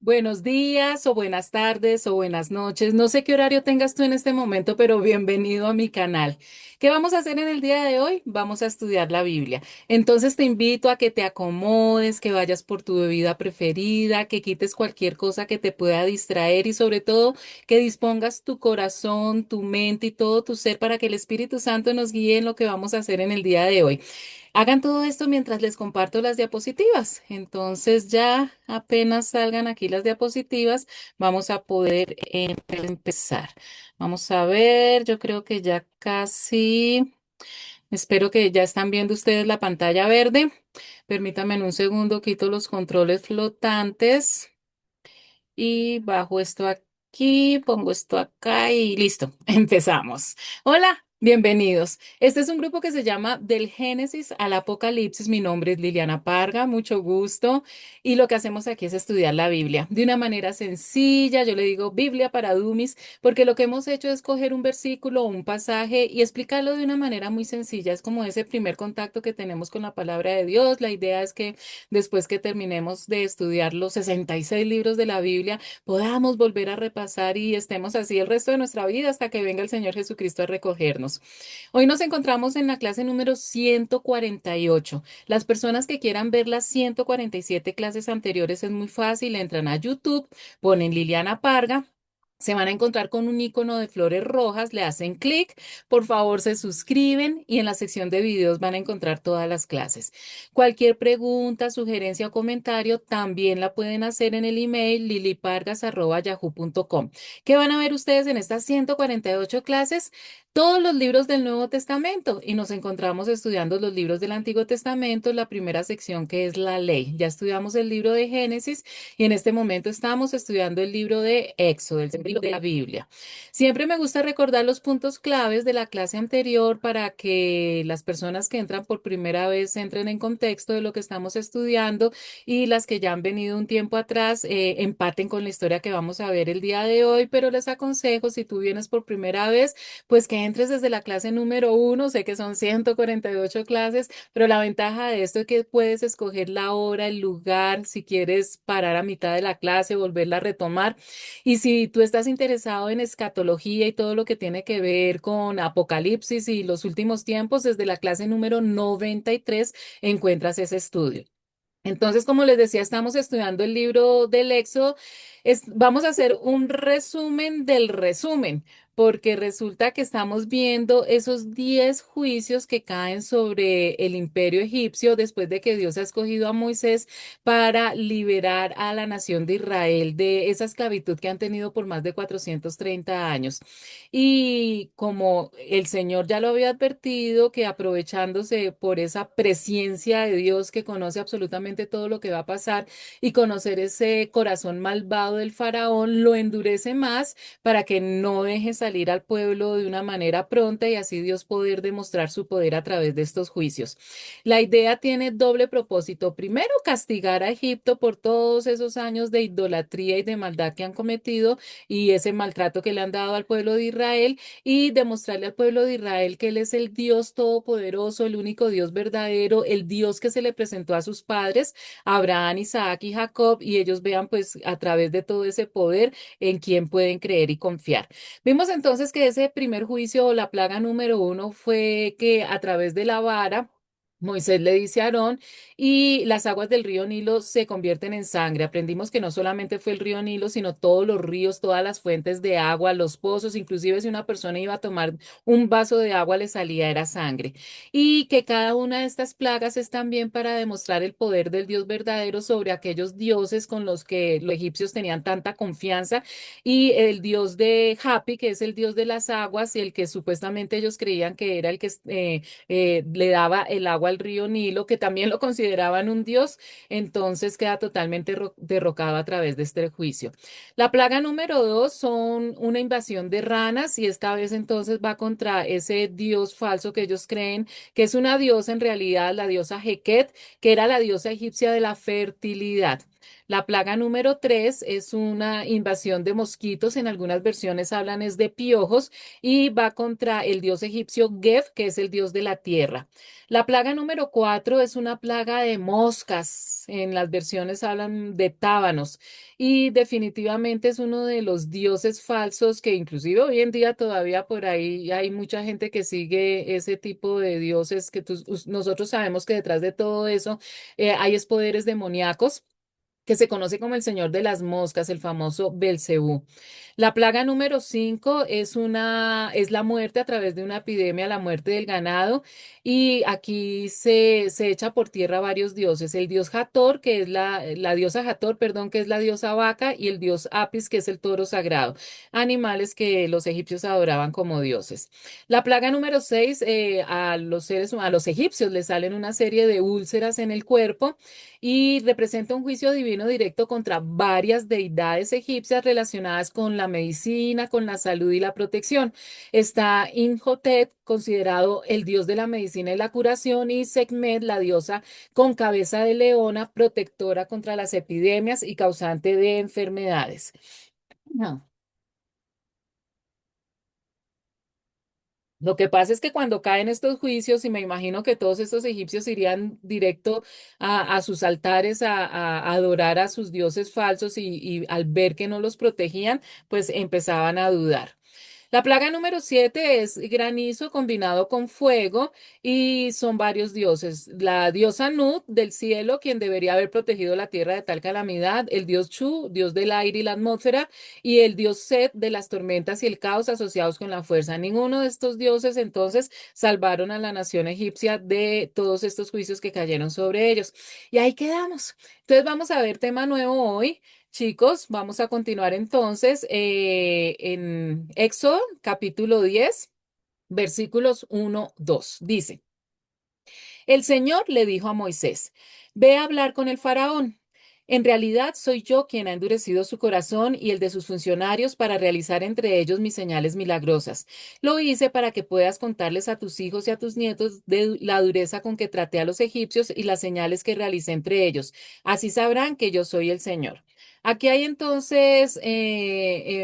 Buenos días o buenas tardes o buenas noches. No sé qué horario tengas tú en este momento, pero bienvenido a mi canal. ¿Qué vamos a hacer en el día de hoy? Vamos a estudiar la Biblia. Entonces te invito a que te acomodes, que vayas por tu bebida preferida, que quites cualquier cosa que te pueda distraer y sobre todo que dispongas tu corazón, tu mente y todo tu ser para que el Espíritu Santo nos guíe en lo que vamos a hacer en el día de hoy. Hagan todo esto mientras les comparto las diapositivas. Entonces ya apenas salgan aquí las diapositivas, vamos a poder empezar. Vamos a ver, yo creo que ya casi, espero que ya están viendo ustedes la pantalla verde. Permítanme en un segundo, quito los controles flotantes y bajo esto aquí, pongo esto acá y listo, empezamos. Hola. Bienvenidos. Este es un grupo que se llama Del Génesis al Apocalipsis. Mi nombre es Liliana Parga, mucho gusto. Y lo que hacemos aquí es estudiar la Biblia de una manera sencilla. Yo le digo Biblia para Dummies, porque lo que hemos hecho es coger un versículo o un pasaje y explicarlo de una manera muy sencilla. Es como ese primer contacto que tenemos con la palabra de Dios. La idea es que después que terminemos de estudiar los 66 libros de la Biblia, podamos volver a repasar y estemos así el resto de nuestra vida hasta que venga el Señor Jesucristo a recogernos. Hoy nos encontramos en la clase número 148. Las personas que quieran ver las 147 clases anteriores es muy fácil, entran a YouTube, ponen Liliana Parga. Se van a encontrar con un icono de flores rojas, le hacen clic, por favor se suscriben y en la sección de videos van a encontrar todas las clases. Cualquier pregunta, sugerencia o comentario también la pueden hacer en el email lilipargas@yahoo.com. ¿Qué van a ver ustedes en estas 148 clases? Todos los libros del Nuevo Testamento y nos encontramos estudiando los libros del Antiguo Testamento, la primera sección que es la ley. Ya estudiamos el libro de Génesis y en este momento estamos estudiando el libro de Éxodo, el libro de la Biblia. Siempre me gusta recordar los puntos claves de la clase anterior para que las personas que entran por primera vez entren en contexto de lo que estamos estudiando y las que ya han venido un tiempo atrás empaten con la historia que vamos a ver el día de hoy, pero les aconsejo, si tú vienes por primera vez, pues que entres desde la clase número uno. Sé que son 148 clases, pero la ventaja de esto es que puedes escoger la hora, el lugar, si quieres parar a mitad de la clase, volverla a retomar. Y si tú estás interesado en escatología y todo lo que tiene que ver con Apocalipsis y los últimos tiempos, desde la clase número 93 encuentras ese estudio. Entonces, como les decía, estamos estudiando el libro del Éxodo. Vamos a hacer un resumen del resumen, porque resulta que estamos viendo esos 10 juicios que caen sobre el imperio egipcio después de que Dios ha escogido a Moisés para liberar a la nación de Israel de esa esclavitud que han tenido por más de 430 años. Y como el Señor ya lo había advertido, que aprovechándose por esa presencia de Dios que conoce absolutamente todo lo que va a pasar y conocer ese corazón malvado del faraón, lo endurece más para que no deje salir al pueblo de una manera pronta y así Dios poder demostrar su poder a través de estos juicios. La idea tiene doble propósito. Primero, castigar a Egipto por todos esos años de idolatría y de maldad que han cometido y ese maltrato que le han dado al pueblo de Israel y demostrarle al pueblo de Israel que Él es el Dios todopoderoso, el único Dios verdadero, el Dios que se le presentó a sus padres, Abraham, Isaac y Jacob, y ellos vean pues a través de todo ese poder en quién pueden creer y confiar. Vimos entonces que ese primer juicio o la plaga número uno fue que a través de la vara, Moisés le dice a Aarón y las aguas del río Nilo se convierten en sangre. Aprendimos que no solamente fue el río Nilo, sino todos los ríos, todas las fuentes de agua, los pozos, inclusive si una persona iba a tomar un vaso de agua le salía era sangre. Y que cada una de estas plagas es también para demostrar el poder del Dios verdadero sobre aquellos dioses con los que los egipcios tenían tanta confianza y el dios de Hapi, que es el dios de las aguas y el que supuestamente ellos creían que era el que le daba el agua al río Nilo, que también lo consideraban un dios, entonces queda totalmente derrocado a través de este juicio. La plaga número dos son una invasión de ranas y esta vez entonces va contra ese dios falso que ellos creen que es una diosa en realidad, la diosa Heket, que era la diosa egipcia de la fertilidad. La plaga número 3 es una invasión de mosquitos, en algunas versiones hablan es de piojos y va contra el dios egipcio Geb, que es el dios de la tierra. La plaga número 4 es una plaga de moscas. En las versiones hablan de tábanos y definitivamente es uno de los dioses falsos que inclusive hoy en día todavía por ahí hay mucha gente que sigue ese tipo de dioses que nosotros sabemos que detrás de todo eso hay es poderes demoníacos que se conoce como el Señor de las Moscas, el famoso Belcebú. La plaga número 5 es la muerte a través de una epidemia, la muerte del ganado, y aquí se echa por tierra varios dioses, el dios Hathor, que es la diosa Hathor, perdón, que es la diosa vaca, y el dios Apis, que es el toro sagrado, animales que los egipcios adoraban como dioses. La plaga número 6 a los egipcios les salen una serie de úlceras en el cuerpo y representa un juicio divino directo contra varias deidades egipcias relacionadas con la medicina, con la salud y la protección. Está Imhotep, considerado el dios de la medicina y la curación, y Sekhmet, la diosa con cabeza de leona, protectora contra las epidemias y causante de enfermedades. No. Lo que pasa es que cuando caen estos juicios, y me imagino que todos estos egipcios irían directo a sus altares a adorar a sus dioses falsos y al ver que no los protegían, pues empezaban a dudar. La plaga número 7 es granizo combinado con fuego y son varios dioses. La diosa Nut del cielo, quien debería haber protegido la tierra de tal calamidad, el dios Chu, dios del aire y la atmósfera, y el dios Set de las tormentas y el caos asociados con la fuerza. Ninguno de estos dioses entonces salvaron a la nación egipcia de todos estos juicios que cayeron sobre ellos. Y ahí quedamos. Entonces vamos a ver tema nuevo hoy. Chicos, vamos a continuar entonces en Éxodo capítulo 10 versículos 1, 2. Dice, el Señor le dijo a Moisés, ve a hablar con el faraón. En realidad soy yo quien ha endurecido su corazón y el de sus funcionarios para realizar entre ellos mis señales milagrosas. Lo hice para que puedas contarles a tus hijos y a tus nietos de la dureza con que traté a los egipcios y las señales que realicé entre ellos. Así sabrán que yo soy el Señor. Aquí hay entonces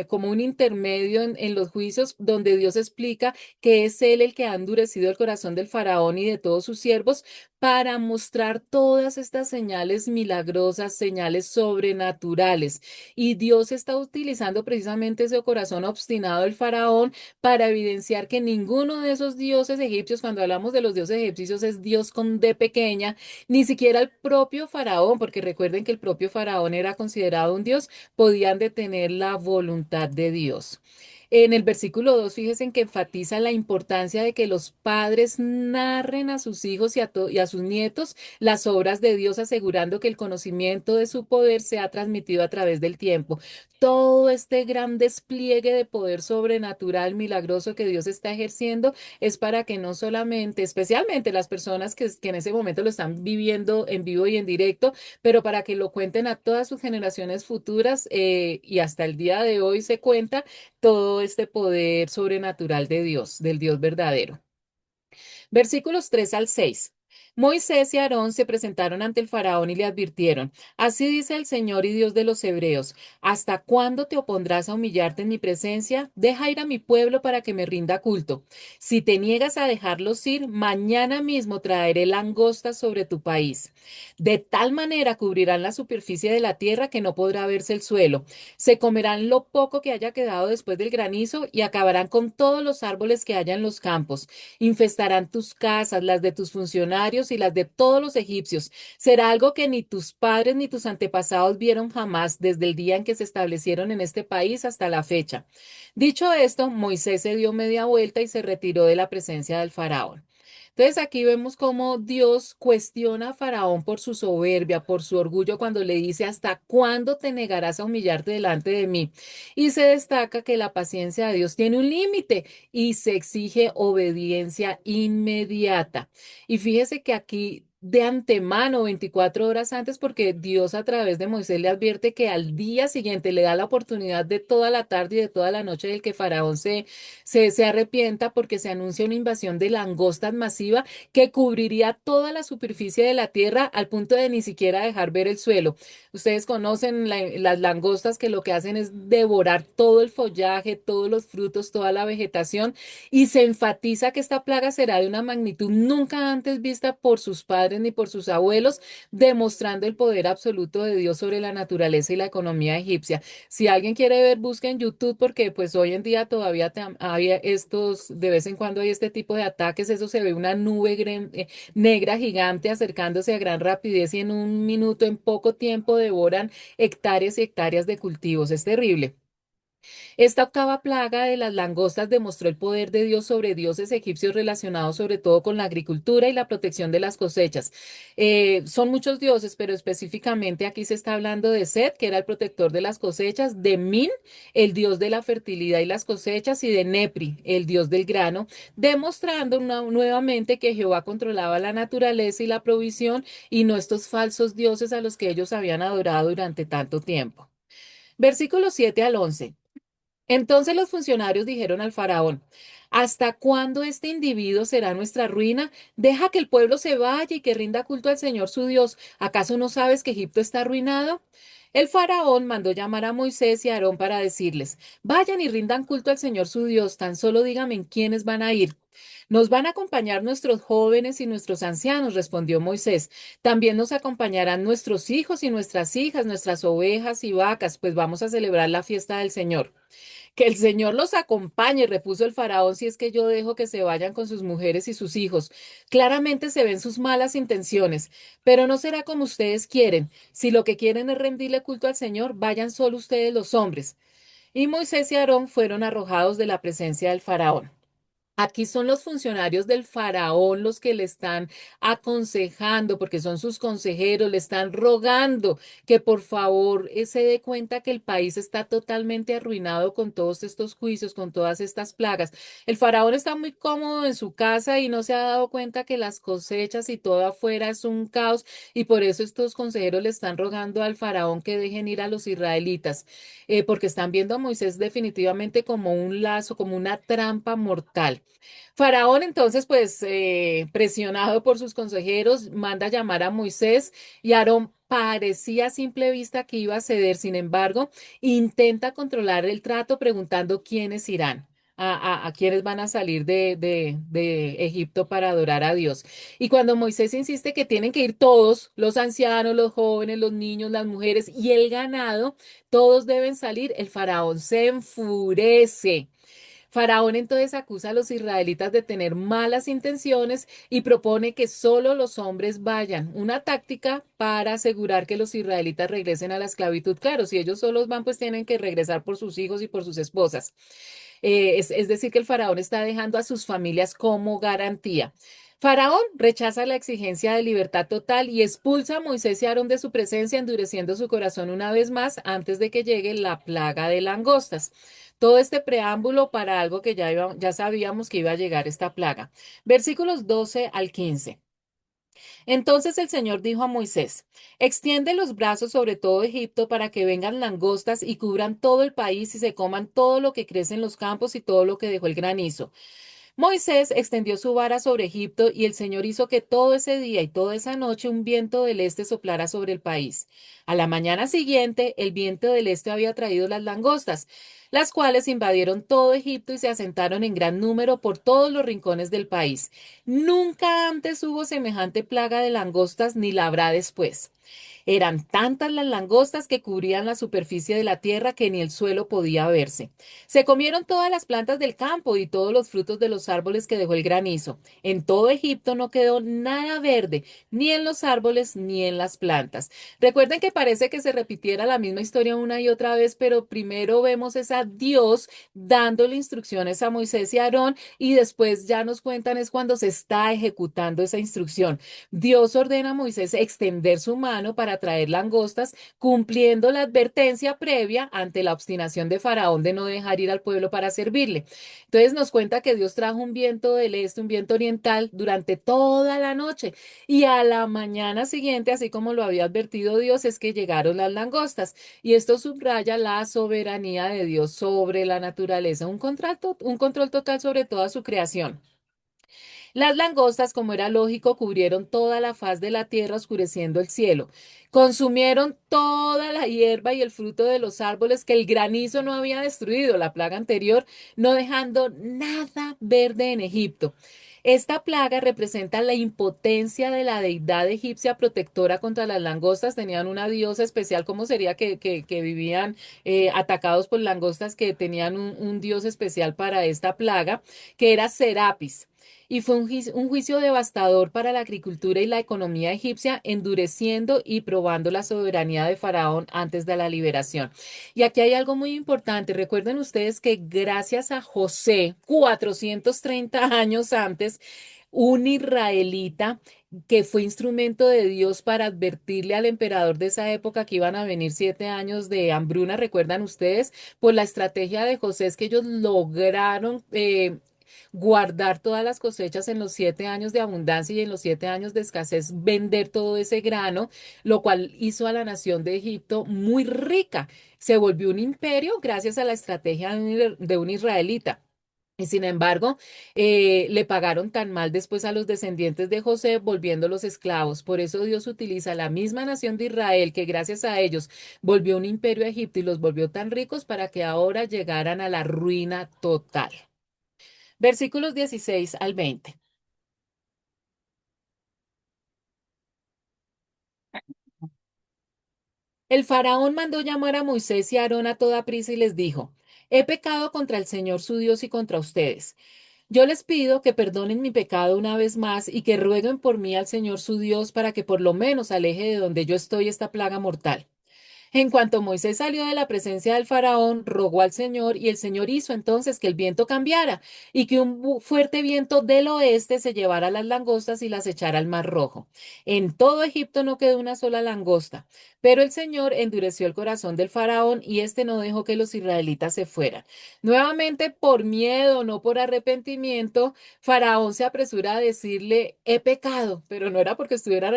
como un intermedio en los juicios donde Dios explica que es Él el que ha endurecido el corazón del faraón y de todos sus siervos para mostrar todas estas señales milagrosas, señales sobrenaturales. Y Dios está utilizando precisamente ese corazón obstinado del faraón para evidenciar que ninguno de esos dioses egipcios, cuando hablamos de los dioses egipcios, es Dios con D pequeña, ni siquiera el propio faraón, porque recuerden que el propio faraón era considerado un dios, podían detener la voluntad de Dios. En el versículo 2, fíjense en que enfatiza la importancia de que los padres narren a sus hijos y a sus nietos las obras de Dios, asegurando que el conocimiento de su poder sea transmitido a través del tiempo. Todo este gran despliegue de poder sobrenatural, milagroso que Dios está ejerciendo es para que no solamente, especialmente las personas que en ese momento lo están viviendo en vivo y en directo, pero para que lo cuenten a todas sus generaciones futuras y hasta el día de hoy se cuenta todo este poder sobrenatural de Dios, del Dios verdadero. Versículos 3 al 6. Moisés y Aarón se presentaron ante el faraón y le advirtieron, así dice el Señor y Dios de los hebreos, ¿hasta cuándo te opondrás a humillarte en mi presencia? Deja ir a mi pueblo para que me rinda culto. Si te niegas a dejarlos ir, mañana mismo traeré langostas sobre tu país. De tal manera cubrirán la superficie de la tierra que no podrá verse el suelo. Se comerán lo poco que haya quedado después del granizo y acabarán con todos los árboles que haya en los campos. Infestarán tus casas, las de tus funcionarios y las de todos los egipcios. Será algo que ni tus padres ni tus antepasados vieron jamás desde el día en que se establecieron en este país hasta la fecha. Dicho esto, Moisés se dio media vuelta y se retiró de la presencia del faraón. Entonces aquí vemos cómo Dios cuestiona a Faraón por su soberbia, por su orgullo, cuando le dice, ¿hasta cuándo te negarás a humillarte delante de mí? Y se destaca que la paciencia de Dios tiene un límite y se exige obediencia inmediata. Y fíjese que aquí de antemano, 24 horas antes, porque Dios a través de Moisés le advierte que al día siguiente le da la oportunidad de toda la tarde y de toda la noche del que Faraón se arrepienta porque se anuncia una invasión de langostas masiva que cubriría toda la superficie de la tierra al punto de ni siquiera dejar ver el suelo. Ustedes conocen las langostas que lo que hacen es devorar todo el follaje, todos los frutos, toda la vegetación y se enfatiza que esta plaga será de una magnitud nunca antes vista por sus padres ni por sus abuelos, demostrando el poder absoluto de Dios sobre la naturaleza y la economía egipcia. Si alguien quiere ver, busca en YouTube porque pues hoy en día todavía había estos, de vez en cuando hay este tipo de ataques, eso se ve una nube negra gigante acercándose a gran rapidez y en un minuto, en poco tiempo, devoran hectáreas y hectáreas de cultivos. Es terrible. Esta octava plaga de las langostas demostró el poder de Dios sobre dioses egipcios relacionados sobre todo con la agricultura y la protección de las cosechas. Son muchos dioses, pero específicamente aquí se está hablando de Set, que era el protector de las cosechas, de Min, el dios de la fertilidad y las cosechas, y de Nepri, el dios del grano, demostrando nuevamente que Jehová controlaba la naturaleza y la provisión y no estos falsos dioses a los que ellos habían adorado durante tanto tiempo. Versículos 7 al 11. Entonces los funcionarios dijeron al faraón, ¿hasta cuándo este individuo será nuestra ruina? Deja que el pueblo se vaya y que rinda culto al Señor su Dios. ¿Acaso no sabes que Egipto está arruinado? El faraón mandó llamar a Moisés y a Aarón para decirles, vayan y rindan culto al Señor su Dios, tan solo díganme en quiénes van a ir. Nos van a acompañar nuestros jóvenes y nuestros ancianos, respondió Moisés. También nos acompañarán nuestros hijos y nuestras hijas, nuestras ovejas y vacas, pues vamos a celebrar la fiesta del Señor. Que el Señor los acompañe, repuso el faraón, si es que yo dejo que se vayan con sus mujeres y sus hijos. Claramente se ven sus malas intenciones, pero no será como ustedes quieren. Si lo que quieren es rendirle culto al Señor, vayan solo ustedes los hombres. Y Moisés y Aarón fueron arrojados de la presencia del faraón. Aquí son los funcionarios del faraón los que le están aconsejando, porque son sus consejeros, le están rogando que por favor se dé cuenta que el país está totalmente arruinado con todos estos juicios, con todas estas plagas. El faraón está muy cómodo en su casa y no se ha dado cuenta que las cosechas y todo afuera es un caos y por eso estos consejeros le están rogando al faraón que dejen ir a los israelitas, porque están viendo a Moisés definitivamente como un lazo, como una trampa mortal. Faraón entonces, pues presionado por sus consejeros, manda llamar a Moisés y Aarón parecía a simple vista que iba a ceder. Sin embargo, intenta controlar el trato preguntando quiénes irán. A quiénes van a salir de Egipto para adorar a Dios. Y cuando Moisés insiste que tienen que ir todos, los ancianos, los jóvenes, los niños, las mujeres y el ganado, todos deben salir, el faraón se enfurece. Faraón entonces acusa a los israelitas de tener malas intenciones y propone que solo los hombres vayan, una táctica para asegurar que los israelitas regresen a la esclavitud. Claro, si ellos solos van, pues tienen que regresar por sus hijos y por sus esposas. Es decir, que el faraón está dejando a sus familias como garantía. Faraón rechaza la exigencia de libertad total y expulsa a Moisés y Aarón de su presencia, endureciendo su corazón una vez más antes de que llegue la plaga de langostas. Todo este preámbulo para algo que ya sabíamos que iba a llegar esta plaga. Versículos 12 al 15. Entonces el Señor dijo a Moisés, extiende los brazos sobre todo Egipto para que vengan langostas y cubran todo el país y se coman todo lo que crece en los campos y todo lo que dejó el granizo. Moisés extendió su vara sobre Egipto y el Señor hizo que todo ese día y toda esa noche un viento del este soplara sobre el país. A la mañana siguiente, el viento del este había traído las langostas, las cuales invadieron todo Egipto y se asentaron en gran número por todos los rincones del país. Nunca antes hubo semejante plaga de langostas ni la habrá después. Eran tantas las langostas que cubrían la superficie de la tierra que ni el suelo podía verse. Se comieron todas las plantas del campo y todos los frutos de los árboles que dejó el granizo. En todo Egipto no quedó nada verde, ni en los árboles ni en las plantas. Recuerden que parece que se repitiera la misma historia una y otra vez, pero primero vemos esa era Dios dándole instrucciones a Moisés y Aarón y después ya nos cuentan es cuando se está ejecutando esa instrucción. Dios ordena a Moisés extender su mano para traer langostas, cumpliendo la advertencia previa ante la obstinación de Faraón de no dejar ir al pueblo para servirle. Entonces nos cuenta que Dios trajo un viento del este, un viento oriental durante toda la noche y a la mañana siguiente, así como lo había advertido Dios, es que llegaron las langostas. Y esto subraya la soberanía de Dios sobre la naturaleza, un control total sobre toda su creación. Las langostas, como era lógico, cubrieron toda la faz de la tierra, oscureciendo el cielo. Consumieron toda la hierba y el fruto de los árboles que el granizo no había destruido, la plaga anterior, no dejando nada verde en Egipto. Esta plaga representa la impotencia de la deidad egipcia protectora contra las langostas. Tenían una diosa especial, ¿cómo sería que vivían atacados por langostas que tenían un dios especial para esta plaga, que era Serapis? Y fue un juicio devastador para la agricultura y la economía egipcia, endureciendo y probando la soberanía de Faraón antes de la liberación. Y aquí hay algo muy importante. Recuerden ustedes que gracias a José, 430 años antes, un israelita que fue instrumento de Dios para advertirle al emperador de esa época que iban a venir 7 años de hambruna, recuerdan ustedes, por la estrategia de José es que ellos lograron guardar todas las cosechas en los 7 años de abundancia y en los 7 años de escasez, vender todo ese grano, lo cual hizo a la nación de Egipto muy rica. Se volvió un imperio gracias a la estrategia de un israelita. Y sin embargo, le pagaron tan mal después a los descendientes de José, volviéndolos esclavos. Por eso Dios utiliza la misma nación de Israel, que gracias a ellos volvió un imperio a Egipto y los volvió tan ricos para que ahora llegaran a la ruina total. Versículos 16 al 20. El faraón mandó llamar a Moisés y a Aarón a toda prisa y les dijo, he pecado contra el Señor su Dios y contra ustedes. Yo les pido que perdonen mi pecado una vez más y que rueguen por mí al Señor su Dios para que por lo menos aleje de donde yo estoy esta plaga mortal. En cuanto Moisés salió de la presencia del faraón, rogó al Señor y el Señor hizo entonces que el viento cambiara y que un fuerte viento del oeste se llevara las langostas y las echara al Mar Rojo. En todo Egipto no quedó una sola langosta, pero el Señor endureció el corazón del faraón y éste no dejó que los israelitas se fueran. Nuevamente, por miedo, no por arrepentimiento, Faraón se apresura a decirle, he pecado, pero no era porque estuviera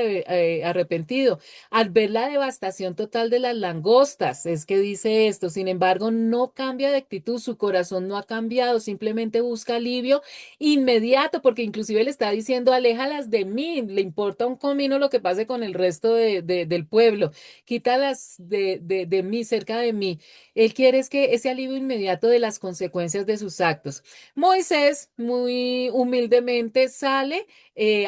arrepentido al ver la devastación total de las langostas, es que dice esto, sin embargo, no cambia de actitud, su corazón no ha cambiado, simplemente busca alivio inmediato, porque inclusive le está diciendo, aléjalas de mí, le importa un comino lo que pase con el resto del pueblo, quítalas de mí, cerca de mí. Él quiere es que ese alivio inmediato de las consecuencias de sus actos. Moisés, muy humildemente, sale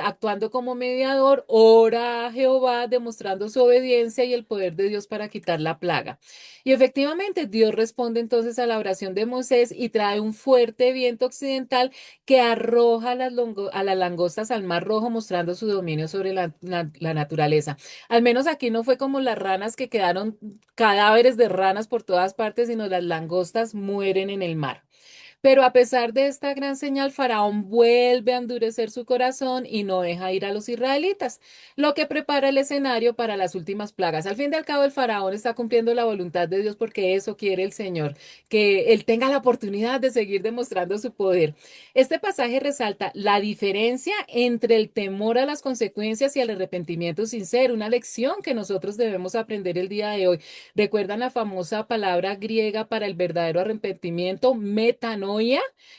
actuando como mediador, ora a Jehová, demostrando su obediencia y el poder de Dios para quitar la plaga. Y efectivamente, Dios responde entonces a la oración de Moisés y trae un fuerte viento occidental que arroja a las langostas al Mar Rojo, mostrando su dominio sobre la naturaleza. Al menos aquí no fue como las ranas que quedaron cadáveres de ranas por todas partes, sino las langostas mueren en el mar. Pero a pesar de esta gran señal, Faraón vuelve a endurecer su corazón y no deja ir a los israelitas, lo que prepara el escenario para las últimas plagas. Al fin y al cabo, el Faraón está cumpliendo la voluntad de Dios porque eso quiere el Señor, que él tenga la oportunidad de seguir demostrando su poder. Este pasaje resalta la diferencia entre el temor a las consecuencias y el arrepentimiento sincero, una lección que nosotros debemos aprender el día de hoy. ¿Recuerdan la famosa palabra griega para el verdadero arrepentimiento, metanoia,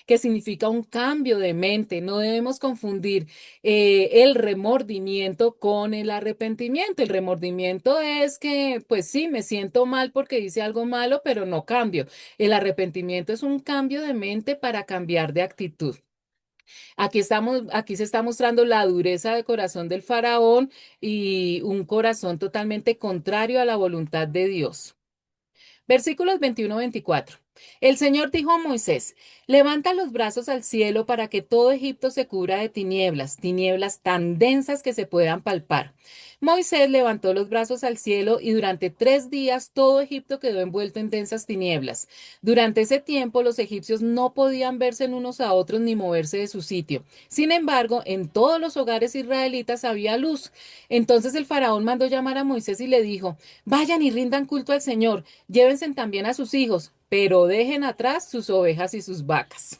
que significa un cambio de mente? No debemos confundir el remordimiento con el arrepentimiento. El remordimiento es que, pues sí, me siento mal porque hice algo malo, pero no cambio. El arrepentimiento es un cambio de mente para cambiar de actitud. Aquí se está mostrando la dureza de corazón del faraón y un corazón totalmente contrario a la voluntad de Dios. Versículos 21-24. El Señor dijo a Moisés, levanta los brazos al cielo para que todo Egipto se cubra de tinieblas, tinieblas tan densas que se puedan palpar. Moisés levantó los brazos al cielo y durante 3 días todo Egipto quedó envuelto en densas tinieblas. Durante ese tiempo los egipcios no podían verse en unos a otros ni moverse de su sitio. Sin embargo, en todos los hogares israelitas había luz. Entonces el faraón mandó llamar a Moisés y le dijo, vayan y rindan culto al Señor, llévense también a sus hijos, pero dejen atrás sus ovejas y sus vacas.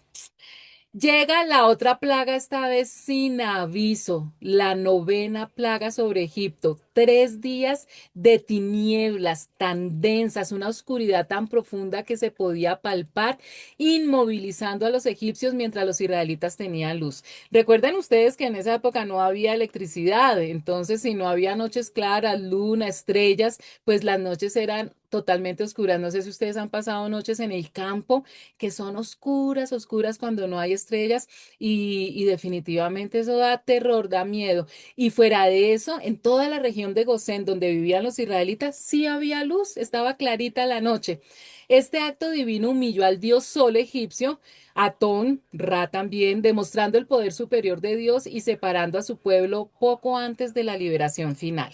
Llega la otra plaga, esta vez sin aviso, la novena plaga sobre Egipto. 3 días de tinieblas tan densas, una oscuridad tan profunda que se podía palpar, inmovilizando a los egipcios mientras los israelitas tenían luz. Recuerden ustedes que en esa época no había electricidad, entonces si no había noches claras, luna, estrellas, pues las noches eran totalmente oscuras. No sé si ustedes han pasado noches en el campo que son oscuras, oscuras cuando no hay estrellas y definitivamente eso da terror, da miedo. Y fuera de eso, en toda la región de Gosén donde vivían los israelitas, sí había luz, estaba clarita la noche. Este acto divino humilló al dios Sol egipcio, Atón, Ra también, demostrando el poder superior de Dios y separando a su pueblo poco antes de la liberación final.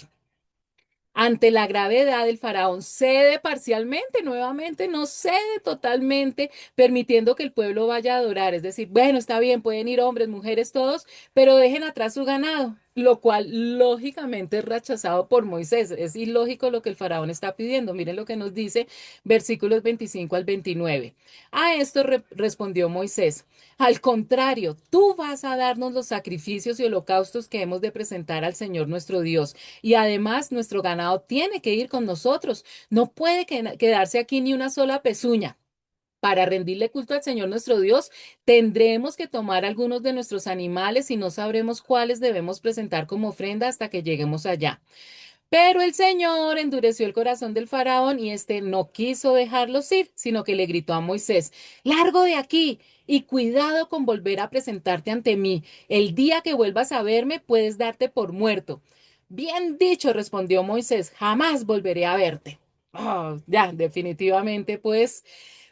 Ante la gravedad, el faraón cede parcialmente, nuevamente no cede totalmente, permitiendo que el pueblo vaya a adorar. Es decir, bueno, está bien, pueden ir hombres, mujeres, todos, pero dejen atrás su ganado, lo cual lógicamente es rechazado por Moisés. Es ilógico lo que el faraón está pidiendo. Miren lo que nos dice versículos 25 al 29. A esto respondió Moisés. Al contrario, tú vas a darnos los sacrificios y holocaustos que hemos de presentar al Señor nuestro Dios. Y además nuestro ganado tiene que ir con nosotros. No puede quedarse aquí ni una sola pezuña. Para rendirle culto al Señor nuestro Dios, tendremos que tomar algunos de nuestros animales y no sabremos cuáles debemos presentar como ofrenda hasta que lleguemos allá. Pero el Señor endureció el corazón del faraón y éste no quiso dejarlos ir, sino que le gritó a Moisés, largo de aquí y cuidado con volver a presentarte ante mí. El día que vuelvas a verme puedes darte por muerto. Bien dicho, respondió Moisés, jamás volveré a verte. Ya, definitivamente, pues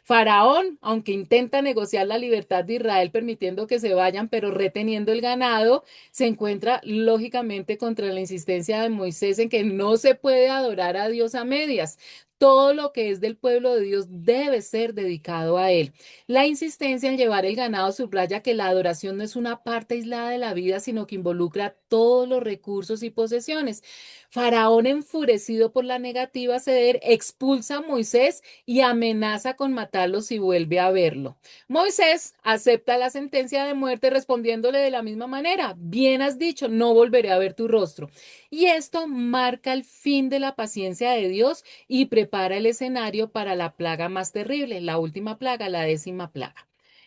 Faraón, aunque intenta negociar la libertad de Israel permitiendo que se vayan, pero reteniendo el ganado, se encuentra lógicamente contra la insistencia de Moisés en que no se puede adorar a Dios a medias. Todo lo que es del pueblo de Dios debe ser dedicado a Él. La insistencia en llevar el ganado subraya que la adoración no es una parte aislada de la vida, sino que involucra todos los recursos y posesiones. Faraón, enfurecido por la negativa a ceder, expulsa a Moisés y amenaza con matarlo si vuelve a verlo. Moisés acepta la sentencia de muerte respondiéndole de la misma manera, bien has dicho, no volveré a ver tu rostro. Y esto marca el fin de la paciencia de Dios y prepara el escenario para la plaga más terrible, la última plaga, la 10ª plaga.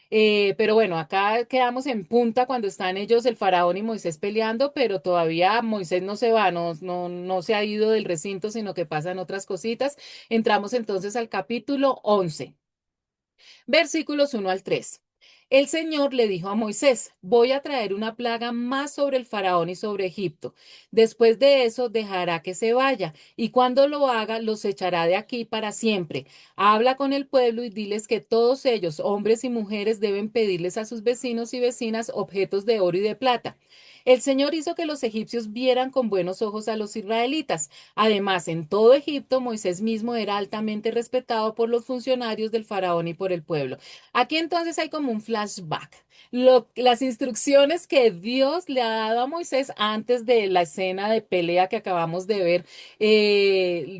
Pero bueno, acá quedamos en punta cuando están ellos, el faraón y Moisés peleando, pero todavía Moisés no se va, no se ha ido del recinto, sino que pasan otras cositas. Entramos entonces al capítulo 11. Versículos 1 al 3. El Señor le dijo a Moisés, voy a traer una plaga más sobre el faraón y sobre Egipto. Después de eso dejará que se vaya, y cuando lo haga, los echará de aquí para siempre. Habla con el pueblo y diles que todos ellos, hombres y mujeres, deben pedirles a sus vecinos y vecinas objetos de oro y de plata. El Señor hizo que los egipcios vieran con buenos ojos a los israelitas. Además, en todo Egipto, Moisés mismo era altamente respetado por los funcionarios del faraón y por el pueblo. Aquí entonces hay como un flashback. Las instrucciones que Dios le ha dado a Moisés antes de la escena de pelea que acabamos de ver,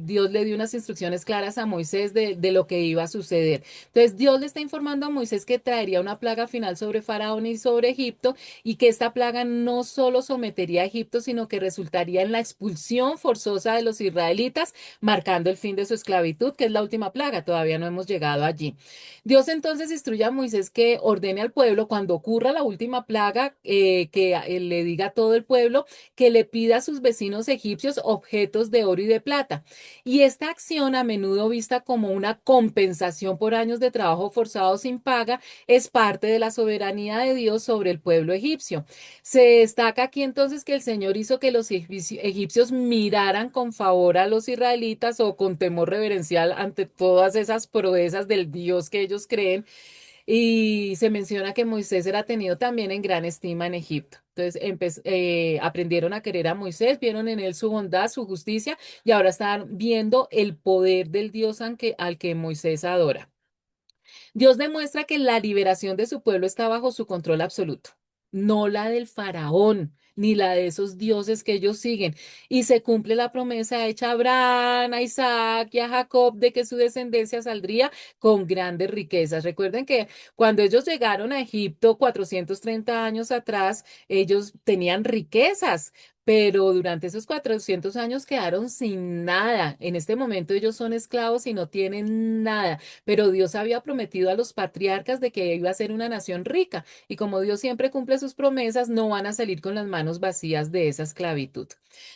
Dios le dio unas instrucciones claras a Moisés de lo que iba a suceder. Entonces Dios le está informando a Moisés que traería una plaga final sobre Faraón y sobre Egipto y que esta plaga no solo sometería a Egipto, sino que resultaría en la expulsión forzosa de los israelitas, marcando el fin de su esclavitud, que es la última plaga. Todavía no hemos llegado allí. Dios entonces instruye a Moisés que ordene al pueblo cuando ocurra la última plaga, que le diga a todo el pueblo que le pida a sus vecinos egipcios objetos de oro y de plata. Y esta acción, a menudo vista como una compensación por años de trabajo forzado sin paga, es parte de la soberanía de Dios sobre el pueblo egipcio. Se destaca aquí entonces que el Señor hizo que los egipcios miraran con favor a los israelitas o con temor reverencial ante todas esas proezas del Dios que ellos creen, y se menciona que Moisés era tenido también en gran estima en Egipto. Entonces aprendieron a querer a Moisés, vieron en él su bondad, su justicia y ahora están viendo el poder del Dios al que Moisés adora. Dios demuestra que la liberación de su pueblo está bajo su control absoluto, no la del faraón, ni la de esos dioses que ellos siguen. Y se cumple la promesa hecha a Abraham, a Isaac y a Jacob de que su descendencia saldría con grandes riquezas. Recuerden que cuando ellos llegaron a Egipto 430 años atrás, ellos tenían riquezas. Pero durante esos 400 años quedaron sin nada. En este momento ellos son esclavos y no tienen nada. Pero Dios había prometido a los patriarcas de que iba a ser una nación rica, y como Dios siempre cumple sus promesas, no van a salir con las manos vacías de esa esclavitud.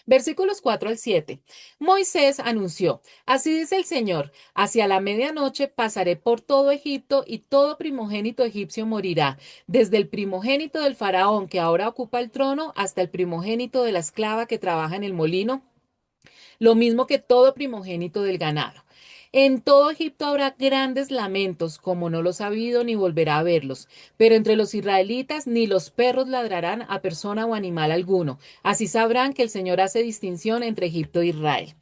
Versículos 4 al 7. Moisés anunció, así dice el Señor, hacia la medianoche pasaré por todo Egipto y todo primogénito egipcio morirá, desde el primogénito del faraón que ahora ocupa el trono hasta el primogénito de la esclava que trabaja en el molino, lo mismo que todo primogénito del ganado. En todo Egipto habrá grandes lamentos, como no los ha habido ni volverá a verlos. Pero entre los israelitas ni los perros ladrarán a persona o animal alguno. Así sabrán que el Señor hace distinción entre Egipto e Israel.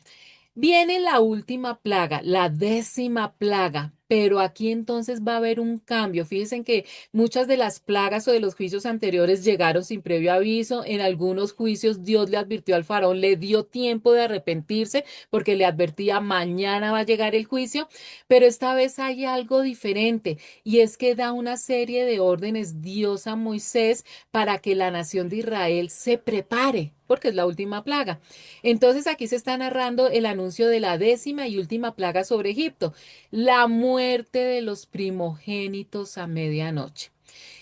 Viene la última plaga, la 10ª plaga, pero aquí entonces va a haber un cambio. Fíjense que muchas de las plagas o de los juicios anteriores llegaron sin previo aviso. En algunos juicios Dios le advirtió al faraón, le dio tiempo de arrepentirse porque le advertía mañana va a llegar el juicio, pero esta vez hay algo diferente y es que da una serie de órdenes Dios a Moisés para que la nación de Israel se prepare, porque es la última plaga. Entonces aquí se está narrando el anuncio de la 10ª y última plaga sobre Egipto, la muerte de los primogénitos a medianoche.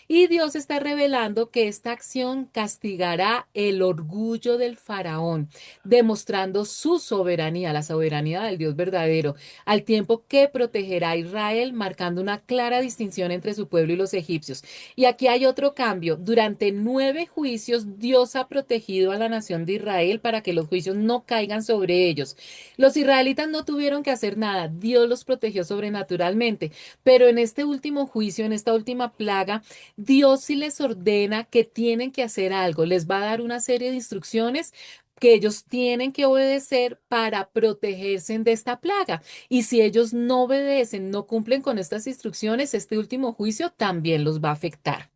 Y Dios está revelando que esta acción castigará el orgullo del faraón, demostrando su soberanía, la soberanía del Dios verdadero, al tiempo que protegerá a Israel, marcando una clara distinción entre su pueblo y los egipcios. Y aquí hay otro cambio. Durante 9 juicios, Dios ha protegido a la nación de Israel para que los juicios no caigan sobre ellos. Los israelitas no tuvieron que hacer nada, Dios los protegió sobrenaturalmente, pero en este último juicio, en esta última plaga, Dios sí les ordena que tienen que hacer algo, les va a dar una serie de instrucciones que ellos tienen que obedecer para protegerse de esta plaga. Y si ellos no obedecen, no cumplen con estas instrucciones, este último juicio también los va a afectar.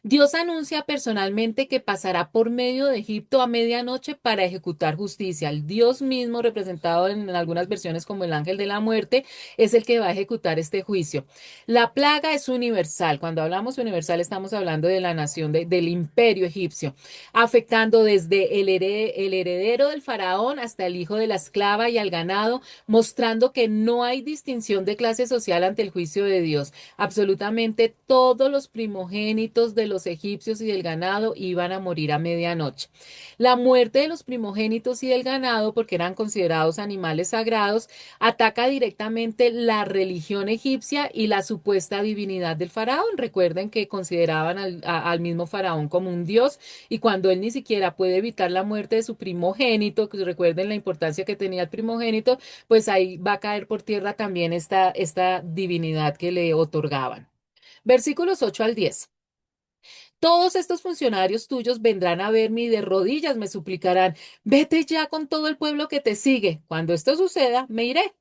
Dios anuncia personalmente que pasará por medio de Egipto a medianoche para ejecutar justicia. El Dios mismo, representado en algunas versiones como el ángel de la muerte, es el que va a ejecutar este juicio. La plaga es universal. Cuando hablamos universal, estamos hablando de la nación, del imperio egipcio, afectando desde el heredero del faraón hasta el hijo de la esclava y al ganado, mostrando que no hay distinción de clase social ante el juicio de Dios. Absolutamente todos los primogénitos de los egipcios y del ganado iban a morir a medianoche. La muerte de los primogénitos y del ganado, porque eran considerados animales sagrados, ataca directamente la religión egipcia y la supuesta divinidad del faraón. Recuerden que consideraban al mismo faraón como un dios, y cuando él ni siquiera puede evitar la muerte de su primogénito, que recuerden la importancia que tenía el primogénito, pues ahí va a caer por tierra también esta divinidad que le otorgaban. Versículos 8 al 10. Todos estos funcionarios tuyos vendrán a verme y de rodillas me suplicarán, vete ya con todo el pueblo que te sigue. Cuando esto suceda, me iré.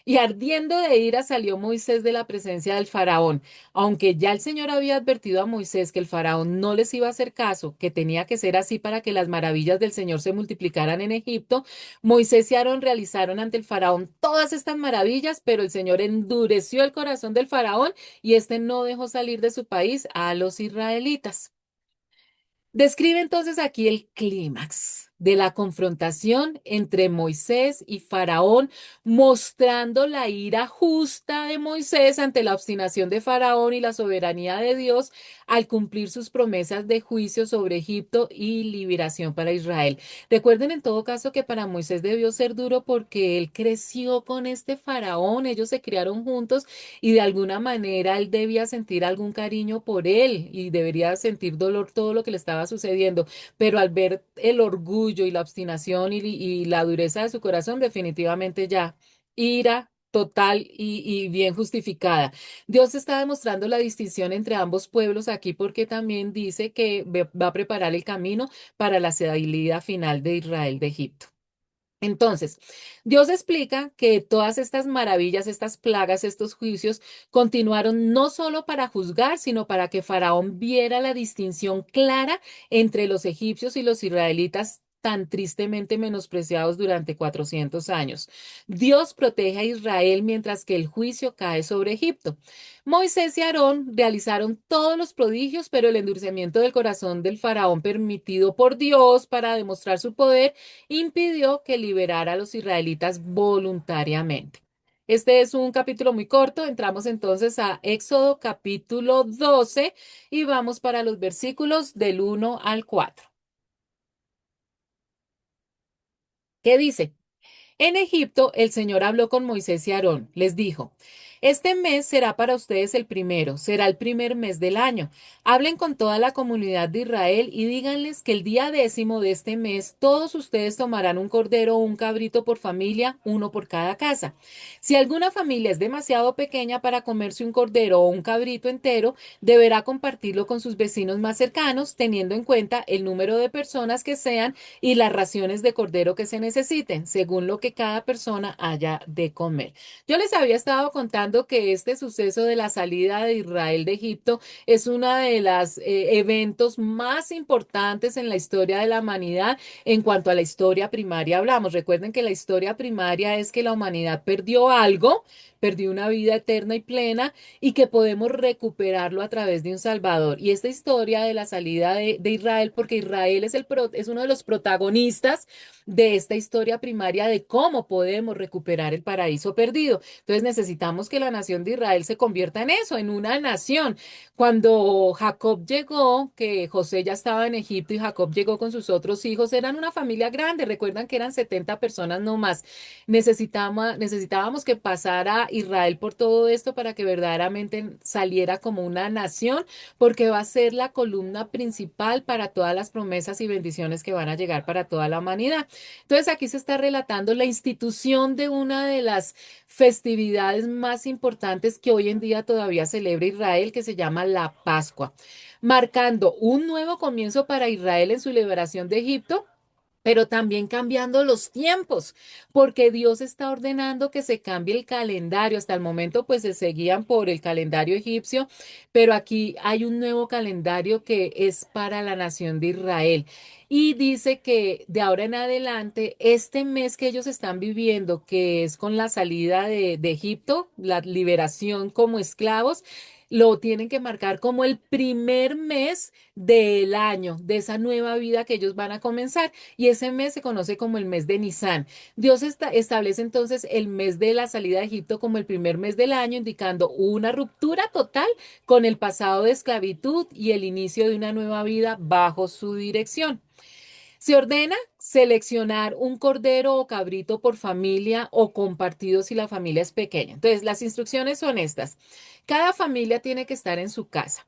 Y ardiendo de ira salió Moisés de la presencia del faraón. Aunque ya el Señor había advertido a Moisés que el faraón no les iba a hacer caso, que tenía que ser así para que las maravillas del Señor se multiplicaran en Egipto, Moisés y Aarón realizaron ante el faraón todas estas maravillas, pero el Señor endureció el corazón del faraón y éste no dejó salir de su país a los israelitas. Describe entonces aquí el clímax de la confrontación entre Moisés y Faraón, mostrando la ira justa de Moisés ante la obstinación de Faraón y la soberanía de Dios al cumplir sus promesas de juicio sobre Egipto y liberación para Israel. Recuerden en todo caso que para Moisés debió ser duro porque él creció con este Faraón, ellos se criaron juntos y de alguna manera él debía sentir algún cariño por él y debería sentir dolor todo lo que le estaba sucediendo, pero al ver el orgullo y la obstinación y la dureza de su corazón, definitivamente ya ira. total y bien justificada. Dios está demostrando la distinción entre ambos pueblos aquí porque también dice que va a preparar el camino para la salida final de Israel de Egipto. Entonces, Dios explica que todas estas maravillas, estas plagas, estos juicios continuaron no solo para juzgar, sino para que Faraón viera la distinción clara entre los egipcios y los israelitas tan tristemente menospreciados durante 400 años. Dios protege a Israel mientras que el juicio cae sobre Egipto. Moisés y Aarón realizaron todos los prodigios, pero el endurecimiento del corazón del faraón permitido por Dios para demostrar su poder impidió que liberara a los israelitas voluntariamente. Este es un capítulo muy corto. Entramos entonces a Éxodo capítulo 12 y vamos para los versículos del 1 al 4. ¿Qué dice? En Egipto, el Señor habló con Moisés y Aarón. Les dijo, este mes será para ustedes el primero, será el primer mes del año. Hablen con toda la comunidad de Israel y díganles que el día 10º de este mes todos ustedes tomarán un cordero o un cabrito por familia, uno por cada casa. Si alguna familia es demasiado pequeña para comerse un cordero o un cabrito entero, deberá compartirlo con sus vecinos más cercanos, teniendo en cuenta el número de personas que sean y las raciones de cordero que se necesiten, según lo que cada persona haya de comer. Yo les había estado contando que este suceso de la salida de Israel de Egipto es uno de los eventos más importantes en la historia de la humanidad en cuanto a la historia primaria hablamos. Recuerden que la historia primaria es que la humanidad perdió algo, perdió una vida eterna y plena y que podemos recuperarlo a través de un Salvador. Y esta historia de la salida de Israel, porque Israel es uno de los protagonistas de esta historia primaria de cómo podemos recuperar el paraíso perdido. Entonces necesitamos que la nación de Israel se convierta en eso, en una nación. Cuando Jacob llegó, que José ya estaba en Egipto y Jacob llegó con sus otros hijos, eran una familia grande, recuerdan que eran 70 personas no más. Necesitábamos que pasara Israel por todo esto para que verdaderamente saliera como una nación, porque va a ser la columna principal para todas las promesas y bendiciones que van a llegar para toda la humanidad. Entonces aquí se está relatando la institución de una de las festividades más importantes que hoy en día todavía celebra Israel, que se llama la Pascua, marcando un nuevo comienzo para Israel en su liberación de Egipto, pero también cambiando los tiempos, porque Dios está ordenando que se cambie el calendario. Hasta el momento, pues se seguían por el calendario egipcio, pero aquí hay un nuevo calendario que es para la nación de Israel. Y dice que de ahora en adelante, este mes que ellos están viviendo, que es con la salida de Egipto, la liberación como esclavos, lo tienen que marcar como el primer mes del año, de esa nueva vida que ellos van a comenzar. Y ese mes se conoce como el mes de Nisan. Dios establece entonces el mes de la salida de Egipto como el primer mes del año, indicando una ruptura total con el pasado de esclavitud y el inicio de una nueva vida bajo su dirección. Se ordena seleccionar un cordero o cabrito por familia o compartido si la familia es pequeña. Entonces, las instrucciones son estas. Cada familia tiene que estar en su casa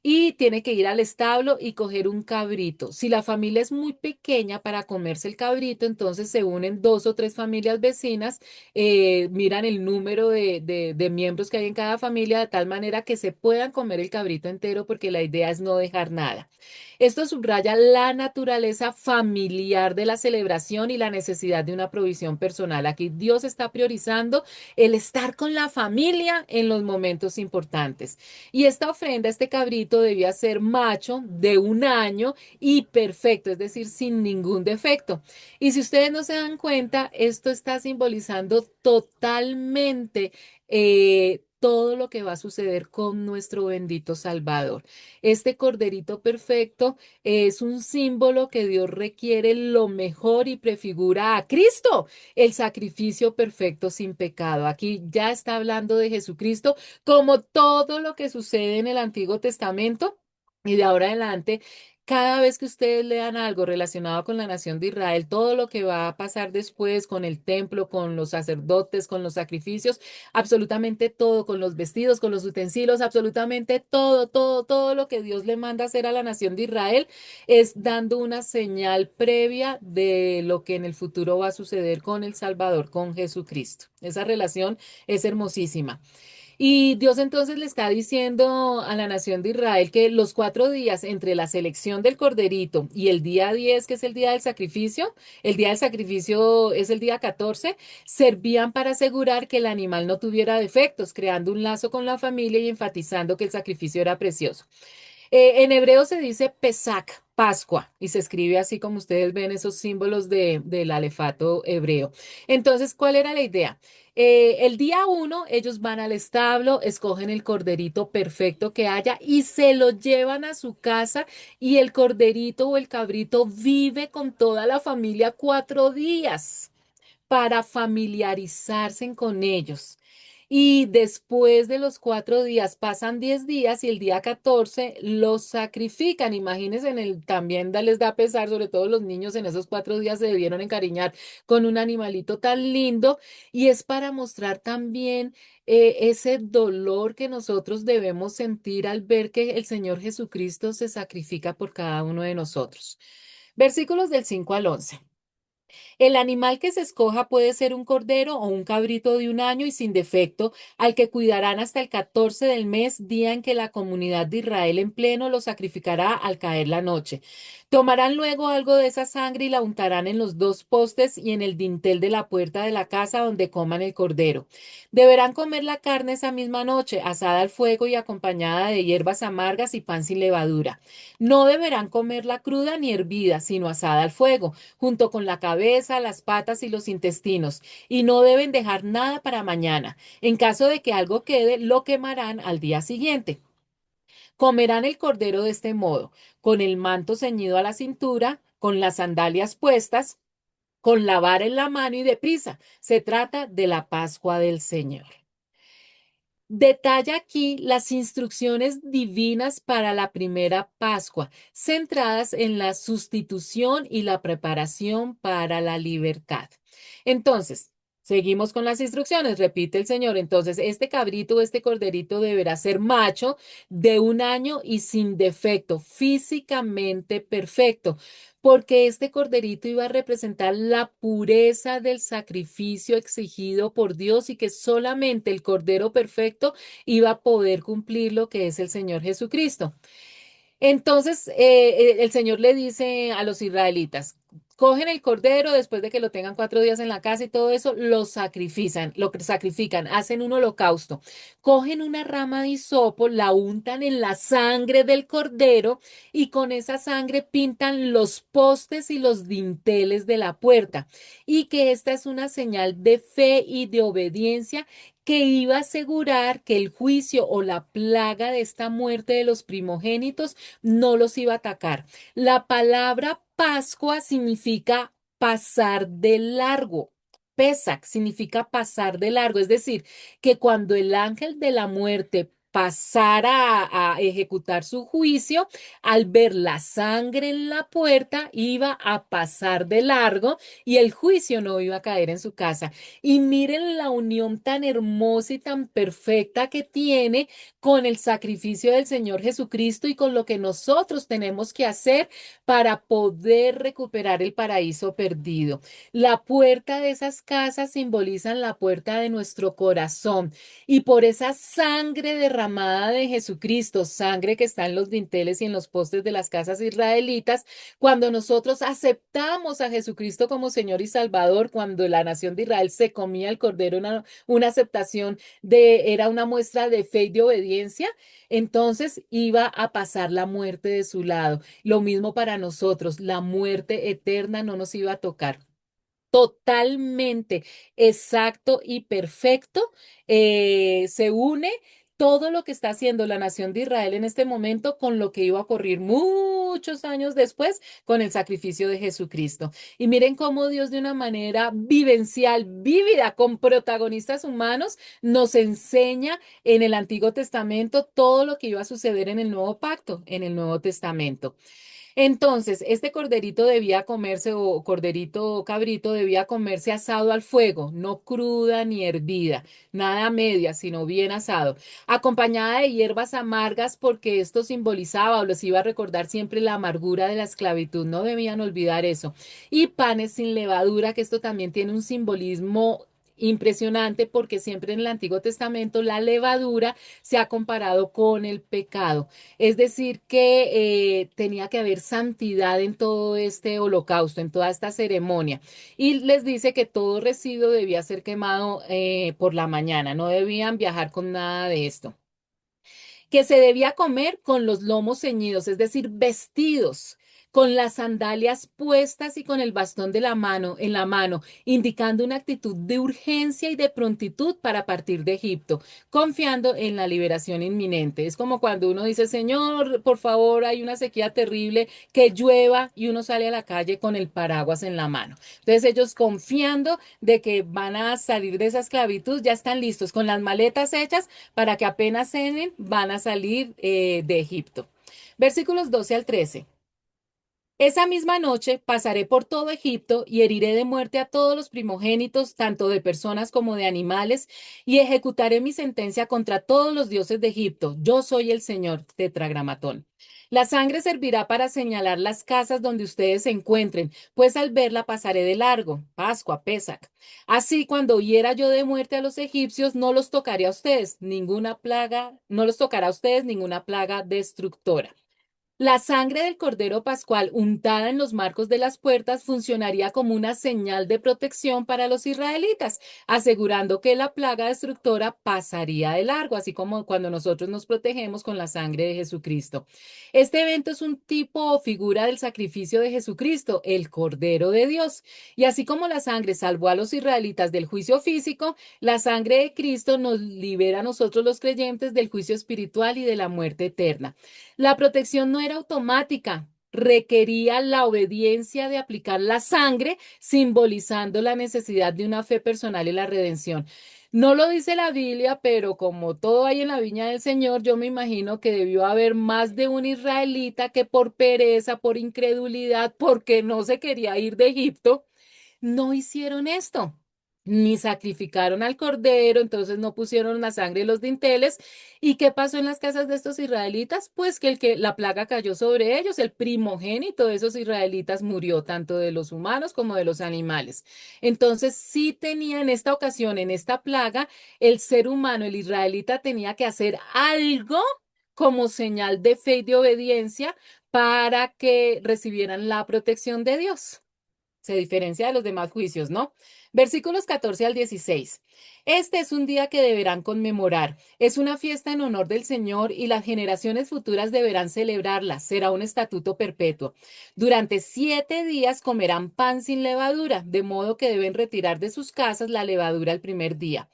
y tiene que ir al establo y coger un cabrito. Si la familia es muy pequeña para comerse el cabrito, entonces se unen dos o tres familias vecinas, miran el número de miembros que hay en cada familia de tal manera que se puedan comer el cabrito entero porque la idea es no dejar nada. Esto subraya la naturaleza familiar de la celebración y la necesidad de una provisión personal. Aquí Dios está priorizando el estar con la familia en los momentos importantes. Y esta ofrenda, este cabrito, debía ser macho de 1 año y perfecto, es decir, sin ningún defecto. Y si ustedes no se dan cuenta, esto está simbolizando totalmente todo lo que va a suceder con nuestro bendito Salvador. Este corderito perfecto es un símbolo que Dios requiere lo mejor y prefigura a Cristo, el sacrificio perfecto sin pecado. Aquí ya está hablando de Jesucristo como todo lo que sucede en el Antiguo Testamento. Y de ahora en adelante Cada vez que ustedes lean algo relacionado con la nación de Israel, todo lo que va a pasar después con el templo, con los sacerdotes, con los sacrificios, absolutamente todo, con los vestidos, con los utensilios, absolutamente todo, todo, todo lo que Dios le manda hacer a la nación de Israel es dando una señal previa de lo que en el futuro va a suceder con el Salvador, con Jesucristo. Esa relación es hermosísima. Y Dios entonces le está diciendo a la nación de Israel que los 4 días entre la selección del corderito y el día 10, que es el día del sacrificio es el día 14, servían para asegurar que el animal no tuviera defectos, creando un lazo con la familia y enfatizando que el sacrificio era precioso. En hebreo se dice Pesach, Pascua, y se escribe así como ustedes ven esos símbolos del alefato hebreo. Entonces, ¿cuál era la idea? El día 1, ellos van al establo, escogen el corderito perfecto que haya y se lo llevan a su casa y el corderito o el cabrito vive con toda la familia 4 días para familiarizarse con ellos. Y después de los 4 días, pasan 10 días y el día 14 los sacrifican. Imagínense, también les da pesar, sobre todo los niños en esos 4 días se debieron encariñar con un animalito tan lindo y es para mostrar también ese dolor que nosotros debemos sentir al ver que el Señor Jesucristo se sacrifica por cada uno de nosotros. Versículos del 5 al 11. El animal que se escoja puede ser un cordero o un cabrito de un año y sin defecto, al que cuidarán hasta el 14 del mes, día en que la comunidad de Israel en pleno lo sacrificará al caer la noche. Tomarán luego algo de esa sangre y la untarán en los 2 postes y en el dintel de la puerta de la casa donde coman el cordero. Deberán comer la carne esa misma noche, asada al fuego y acompañada de hierbas amargas y pan sin levadura. No deberán comerla cruda ni hervida, sino asada al fuego junto con la cabeza, las patas y los intestinos, y no deben dejar nada para mañana. En caso de que algo quede, lo quemarán al día siguiente. Comerán el cordero de este modo, con el manto ceñido a la cintura, con las sandalias puestas, con la vara en la mano y deprisa. Se trata de la Pascua del Señor. Detalla aquí las instrucciones divinas para la primera Pascua, centradas en la sustitución y la preparación para la libertad. Entonces, seguimos con las instrucciones, repite el Señor. Entonces, este cabrito, este corderito deberá ser macho de un año y sin defecto, físicamente perfecto, porque este corderito iba a representar la pureza del sacrificio exigido por Dios y que solamente el cordero perfecto iba a poder cumplir lo que es el Señor Jesucristo. Entonces, el Señor le dice a los israelitas, cogen el cordero después de que lo tengan 4 días en la casa y todo eso, lo sacrifican, hacen un holocausto, cogen una rama de hisopo, la untan en la sangre del cordero y con esa sangre pintan los postes y los dinteles de la puerta. Y que esta es una señal de fe y de obediencia que iba a asegurar que el juicio o la plaga de esta muerte de los primogénitos no los iba a atacar. La palabra Pascua significa pasar de largo. Pesach significa pasar de largo, es decir, que cuando el ángel de la muerte pasara a ejecutar su juicio, al ver la sangre en la puerta, iba a pasar de largo y el juicio no iba a caer en su casa. Y miren la unión tan hermosa y tan perfecta que tiene con el sacrificio del Señor Jesucristo y con lo que nosotros tenemos que hacer para poder recuperar el paraíso perdido. La puerta de esas casas simbolizan la puerta de nuestro corazón y por esa sangre derramada de Jesucristo, sangre que está en los dinteles y en los postes de las casas israelitas, cuando nosotros aceptamos a Jesucristo como Señor y Salvador, cuando la nación de Israel se comía el cordero, una aceptación era una muestra de fe y de obediencia, entonces iba a pasar la muerte de su lado. Lo mismo para nosotros, la muerte eterna no nos iba a tocar. Totalmente exacto y perfecto, se une todo lo que está haciendo la nación de Israel en este momento con lo que iba a ocurrir muchos años después con el sacrificio de Jesucristo. Y miren cómo Dios de una manera vivencial, vívida, con protagonistas humanos, nos enseña en el Antiguo Testamento todo lo que iba a suceder en el Nuevo Pacto, en el Nuevo Testamento. Entonces, este corderito debía comerse, o corderito o cabrito debía comerse asado al fuego, no cruda ni hervida, nada media, sino bien asado, acompañada de hierbas amargas porque esto simbolizaba o les iba a recordar siempre la amargura de la esclavitud, no debían olvidar eso. Y panes sin levadura, que esto también tiene un simbolismo impresionante porque siempre en el Antiguo Testamento la levadura se ha comparado con el pecado. Es decir, que tenía que haber santidad en todo este holocausto, en toda esta ceremonia. Y les dice que todo residuo debía ser quemado por la mañana, no debían viajar con nada de esto, que se debía comer con los lomos ceñidos, es decir, vestidos, con las sandalias puestas y con el bastón de la mano en la mano, indicando una actitud de urgencia y de prontitud para partir de Egipto, confiando en la liberación inminente. Es como cuando uno dice, Señor, por favor, hay una sequía terrible, que llueva, y uno sale a la calle con el paraguas en la mano. Entonces ellos confiando de que van a salir de esa esclavitud, ya están listos con las maletas hechas para que apenas cenen, van a salir de Egipto. Versículos 12 al 13. Esa misma noche pasaré por todo Egipto y heriré de muerte a todos los primogénitos, tanto de personas como de animales, y ejecutaré mi sentencia contra todos los dioses de Egipto. Yo soy el Señor, Tetragramatón. La sangre servirá para señalar las casas donde ustedes se encuentren, pues al verla pasaré de largo. Pascua, Pesac. Así, cuando hiera yo de muerte a los egipcios, no los tocaré a ustedes, ninguna plaga, no los tocará a ustedes ninguna plaga destructora. La sangre del Cordero Pascual untada en los marcos de las puertas funcionaría como una señal de protección para los israelitas, asegurando que la plaga destructora pasaría de largo, así como cuando nosotros nos protegemos con la sangre de Jesucristo. Este evento es un tipo o figura del sacrificio de Jesucristo, el Cordero de Dios. Y así como la sangre salvó a los israelitas del juicio físico, la sangre de Cristo nos libera a nosotros los creyentes del juicio espiritual y de la muerte eterna. La protección no era automática, requería la obediencia de aplicar la sangre, simbolizando la necesidad de una fe personal y la redención. No lo dice la Biblia, pero como todo hay en la viña del Señor, yo me imagino que debió haber más de un israelita que por pereza, por incredulidad, porque no se quería ir de Egipto, no hicieron esto, ni sacrificaron al cordero, entonces no pusieron la sangre de los dinteles. ¿Y qué pasó en las casas de estos israelitas? Pues que la plaga cayó sobre ellos, el primogénito de esos israelitas murió, tanto de los humanos como de los animales. Entonces sí tenía en esta ocasión, en esta plaga, el ser humano, el israelita tenía que hacer algo como señal de fe y de obediencia para que recibieran la protección de Dios. Se diferencia de los demás juicios, ¿no? Versículos 14 al 16. Este es un día que deberán conmemorar. Es una fiesta en honor del Señor y las generaciones futuras deberán celebrarla. Será un estatuto perpetuo. Durante 7 días comerán pan sin levadura, de modo que deben retirar de sus casas la levadura el primer día.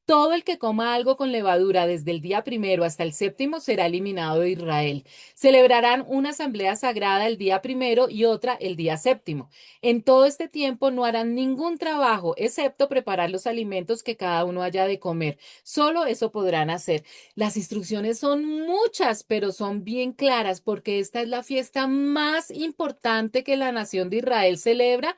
Todo el que coma algo con levadura desde el día primero hasta el séptimo será eliminado de Israel. Celebrarán una asamblea sagrada el día primero y otra el día séptimo. En todo este tiempo no harán ningún trabajo, excepto preparar los alimentos que cada uno haya de comer. Solo eso podrán hacer. Las instrucciones son muchas, pero son bien claras porque esta es la fiesta más importante que la nación de Israel celebra.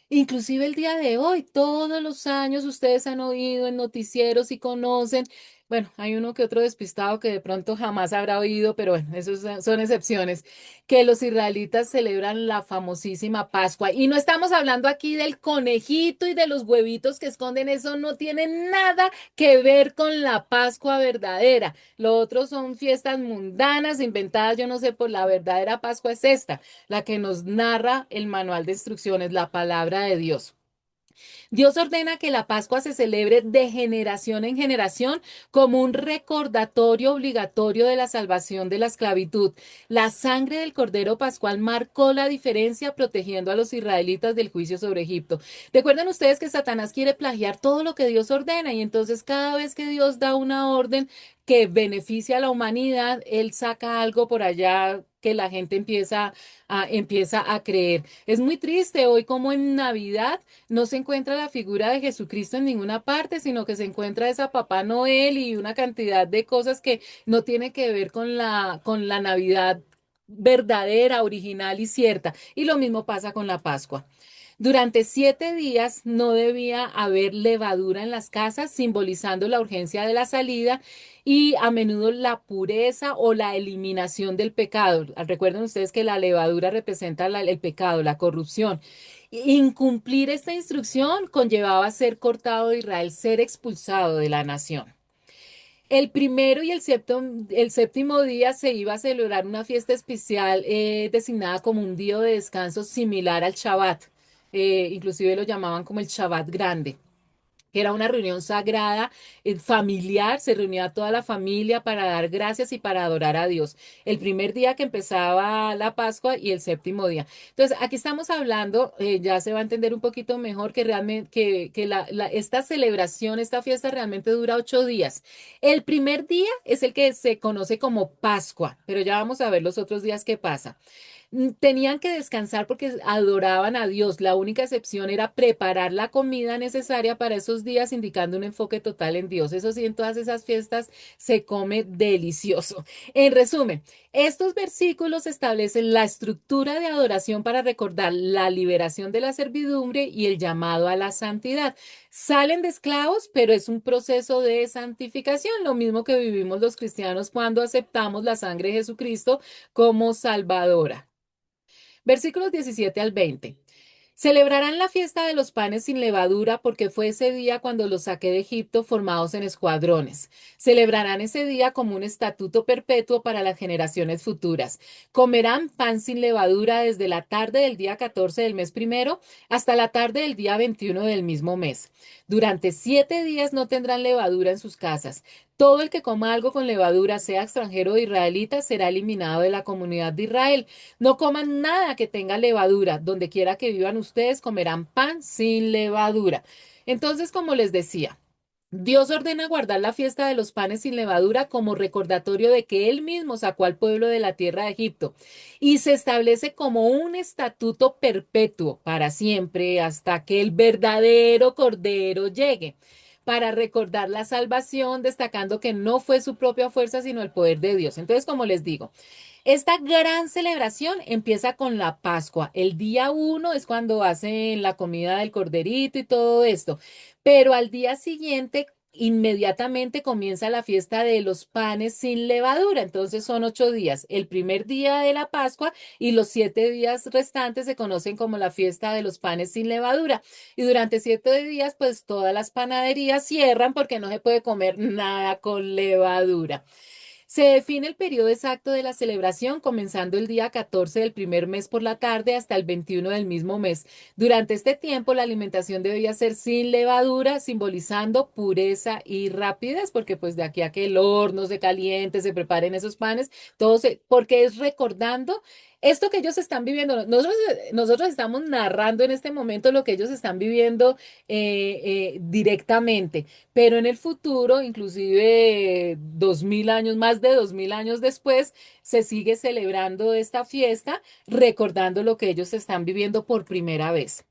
Inclusive el día de hoy, todos los años ustedes han oído en noticieros y conocen, bueno, hay uno que otro despistado que de pronto jamás habrá oído, pero bueno, esos son excepciones, que los israelitas celebran la famosísima Pascua. Y no estamos hablando aquí del conejito y de los huevitos que esconden, eso no tiene nada que ver con la Pascua verdadera. Lo otro son fiestas mundanas, inventadas, yo no sé, por la verdadera Pascua es esta, la que nos narra el manual de instrucciones, la palabra de Dios. Dios ordena que la Pascua se celebre de generación en generación como un recordatorio obligatorio de la salvación de la esclavitud. La sangre del Cordero Pascual marcó la diferencia protegiendo a los israelitas del juicio sobre Egipto. Recuerden ustedes que Satanás quiere plagiar todo lo que Dios ordena y entonces cada vez que Dios da una orden que beneficia a la humanidad, él saca algo por allá que la gente empieza a creer. Es muy triste hoy como en Navidad no se encuentra la figura de Jesucristo en ninguna parte, sino que se encuentra esa Papá Noel y una cantidad de cosas que no tiene que ver con la Navidad verdadera, original y cierta. Y lo mismo pasa con la Pascua. Durante 7 días no debía haber levadura en las casas, simbolizando la urgencia de la salida y a menudo la pureza o la eliminación del pecado. Recuerden ustedes que la levadura representa el pecado, la corrupción. Incumplir esta instrucción conllevaba ser cortado de Israel, ser expulsado de la nación. El primero y el séptimo día se iba a celebrar una fiesta especial designada como un día de descanso similar al Shabbat. Inclusive lo llamaban como el Shabbat grande, que era una reunión sagrada, familiar, se reunía toda la familia para dar gracias y para adorar a Dios. El primer día que empezaba la Pascua y el séptimo día. Entonces, aquí estamos hablando, ya se va a entender un poquito mejor que realmente que esta celebración, esta fiesta realmente dura 8 días. El primer día es el que se conoce como Pascua, pero ya vamos a ver los otros días qué pasa. Tenían que descansar porque adoraban a Dios. La única excepción era preparar la comida necesaria para esos días, indicando un enfoque total en Dios. Eso sí, en todas esas fiestas se come delicioso. En resumen, estos versículos establecen la estructura de adoración para recordar la liberación de la servidumbre y el llamado a la santidad. Salen de esclavos, pero es un proceso de santificación, lo mismo que vivimos los cristianos cuando aceptamos la sangre de Jesucristo como salvadora. Versículos 17 al 20. Celebrarán la fiesta de los panes sin levadura porque fue ese día cuando los saqué de Egipto formados en escuadrones. Celebrarán ese día como un estatuto perpetuo para las generaciones futuras. Comerán pan sin levadura desde la tarde del día 14 del mes primero hasta la tarde del día 21 del mismo mes. Durante 7 días no tendrán levadura en sus casas. Todo el que coma algo con levadura, sea extranjero o israelita, será eliminado de la comunidad de Israel. No coman nada que tenga levadura. Donde quiera que vivan ustedes, comerán pan sin levadura. Entonces, como les decía, Dios ordena guardar la fiesta de los panes sin levadura como recordatorio de que Él mismo sacó al pueblo de la tierra de Egipto y se establece como un estatuto perpetuo para siempre hasta que el verdadero Cordero llegue, para recordar la salvación, destacando que no fue su propia fuerza, sino el poder de Dios. Entonces, como les digo, esta gran celebración empieza con la Pascua. El día 1 es cuando hacen la comida del corderito y todo esto, pero al día siguiente inmediatamente comienza la fiesta de los panes sin levadura. Entonces son 8 días. El primer día de la Pascua y los 7 días restantes se conocen como la fiesta de los panes sin levadura. Y durante 7 días, pues todas las panaderías cierran porque no se puede comer nada con levadura. Se define el periodo exacto de la celebración, comenzando el día 14 del primer mes por la tarde hasta el 21 del mismo mes. Durante este tiempo, la alimentación debía ser sin levadura, simbolizando pureza y rapidez, porque pues de aquí a que el horno se caliente, se preparen esos panes, porque es recordando esto que ellos están viviendo. Nosotros estamos narrando en este momento lo que ellos están viviendo directamente. Pero en el futuro, inclusive 2000 años, más de 2000 años después, se sigue celebrando esta fiesta, recordando lo que ellos están viviendo por primera vez.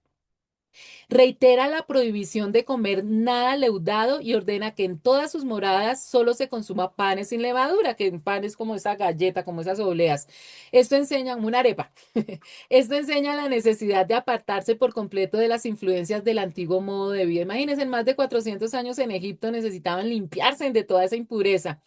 Reitera la prohibición de comer nada leudado y ordena que en todas sus moradas solo se consuma panes sin levadura, que panes como esa galleta, como esas obleas. Esto enseña una arepa. Esto enseña la necesidad de apartarse por completo de las influencias del antiguo modo de vida. Imagínense, en más de 400 años en Egipto necesitaban limpiarse de toda esa impureza.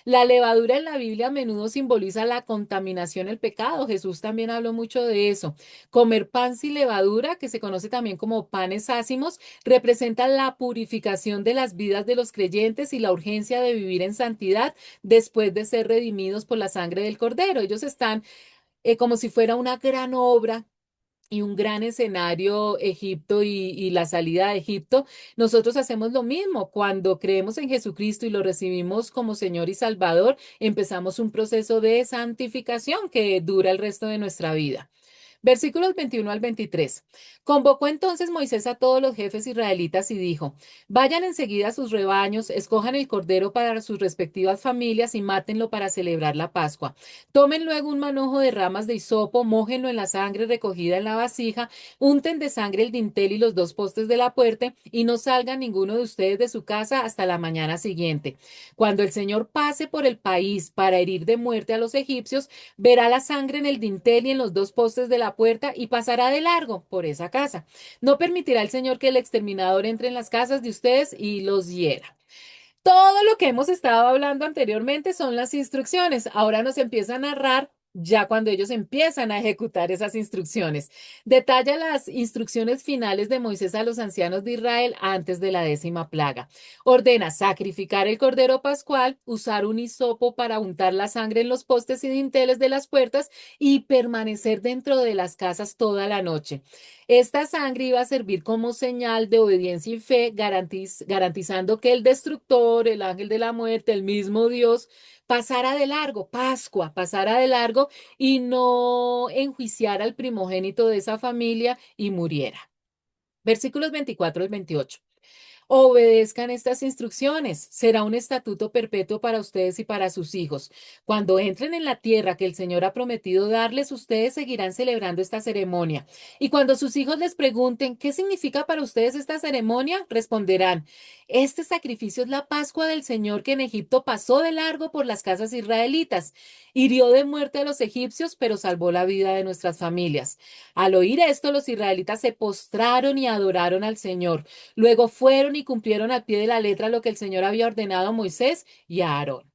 La levadura en la Biblia a menudo simboliza la contaminación, el pecado. Jesús también habló mucho de eso. Comer pan sin levadura, que se conoce también como panes ácimos, representa la purificación de las vidas de los creyentes y la urgencia de vivir en santidad después de ser redimidos por la sangre del Cordero. Ellos están como si fuera una gran obra y un gran escenario Egipto y la salida de Egipto. Nosotros hacemos lo mismo. Cuando creemos en Jesucristo y lo recibimos como Señor y Salvador, empezamos un proceso de santificación que dura el resto de nuestra vida. Versículos 21 al 23. Convocó entonces Moisés a todos los jefes israelitas y dijo, vayan enseguida a sus rebaños, escojan el cordero para sus respectivas familias y mátenlo para celebrar la Pascua. Tomen luego un manojo de ramas de hisopo, mójenlo en la sangre recogida en la vasija, unten de sangre el dintel y los dos postes de la puerta y no salga ninguno de ustedes de su casa hasta la mañana siguiente. Cuando el Señor pase por el país para herir de muerte a los egipcios, verá la sangre en el dintel y en los dos postes de la puerta y pasará de largo por esa casa. No permitirá el Señor que el exterminador entre en las casas de ustedes y los hiera. Todo lo que hemos estado hablando anteriormente son las instrucciones. Ahora nos empieza a narrar ya cuando ellos empiezan a ejecutar esas instrucciones. Detalla las instrucciones finales de Moisés a los ancianos de Israel antes de la 10ª plaga. Ordena sacrificar el cordero pascual, usar un hisopo para untar la sangre en los postes y dinteles de las puertas y permanecer dentro de las casas toda la noche. Esta sangre iba a servir como señal de obediencia y fe, garantizando que el destructor, el ángel de la muerte, el mismo Dios, pasara de largo, Pascua, pasara de largo y no enjuiciara al primogénito de esa familia y muriera. Versículos 24 al 28. Obedezcan estas instrucciones. Será un estatuto perpetuo para ustedes y para sus hijos. Cuando entren en la tierra que el Señor ha prometido darles, ustedes seguirán celebrando esta ceremonia. Y cuando sus hijos les pregunten, ¿qué significa para ustedes esta ceremonia? Responderán, este sacrificio es la Pascua del Señor que en Egipto pasó de largo por las casas israelitas. Hirió de muerte a los egipcios, pero salvó la vida de nuestras familias. Al oír esto, los israelitas se postraron y adoraron al Señor. Luego fueron y cumplieron al pie de la letra lo que el Señor había ordenado a Moisés y a Aarón.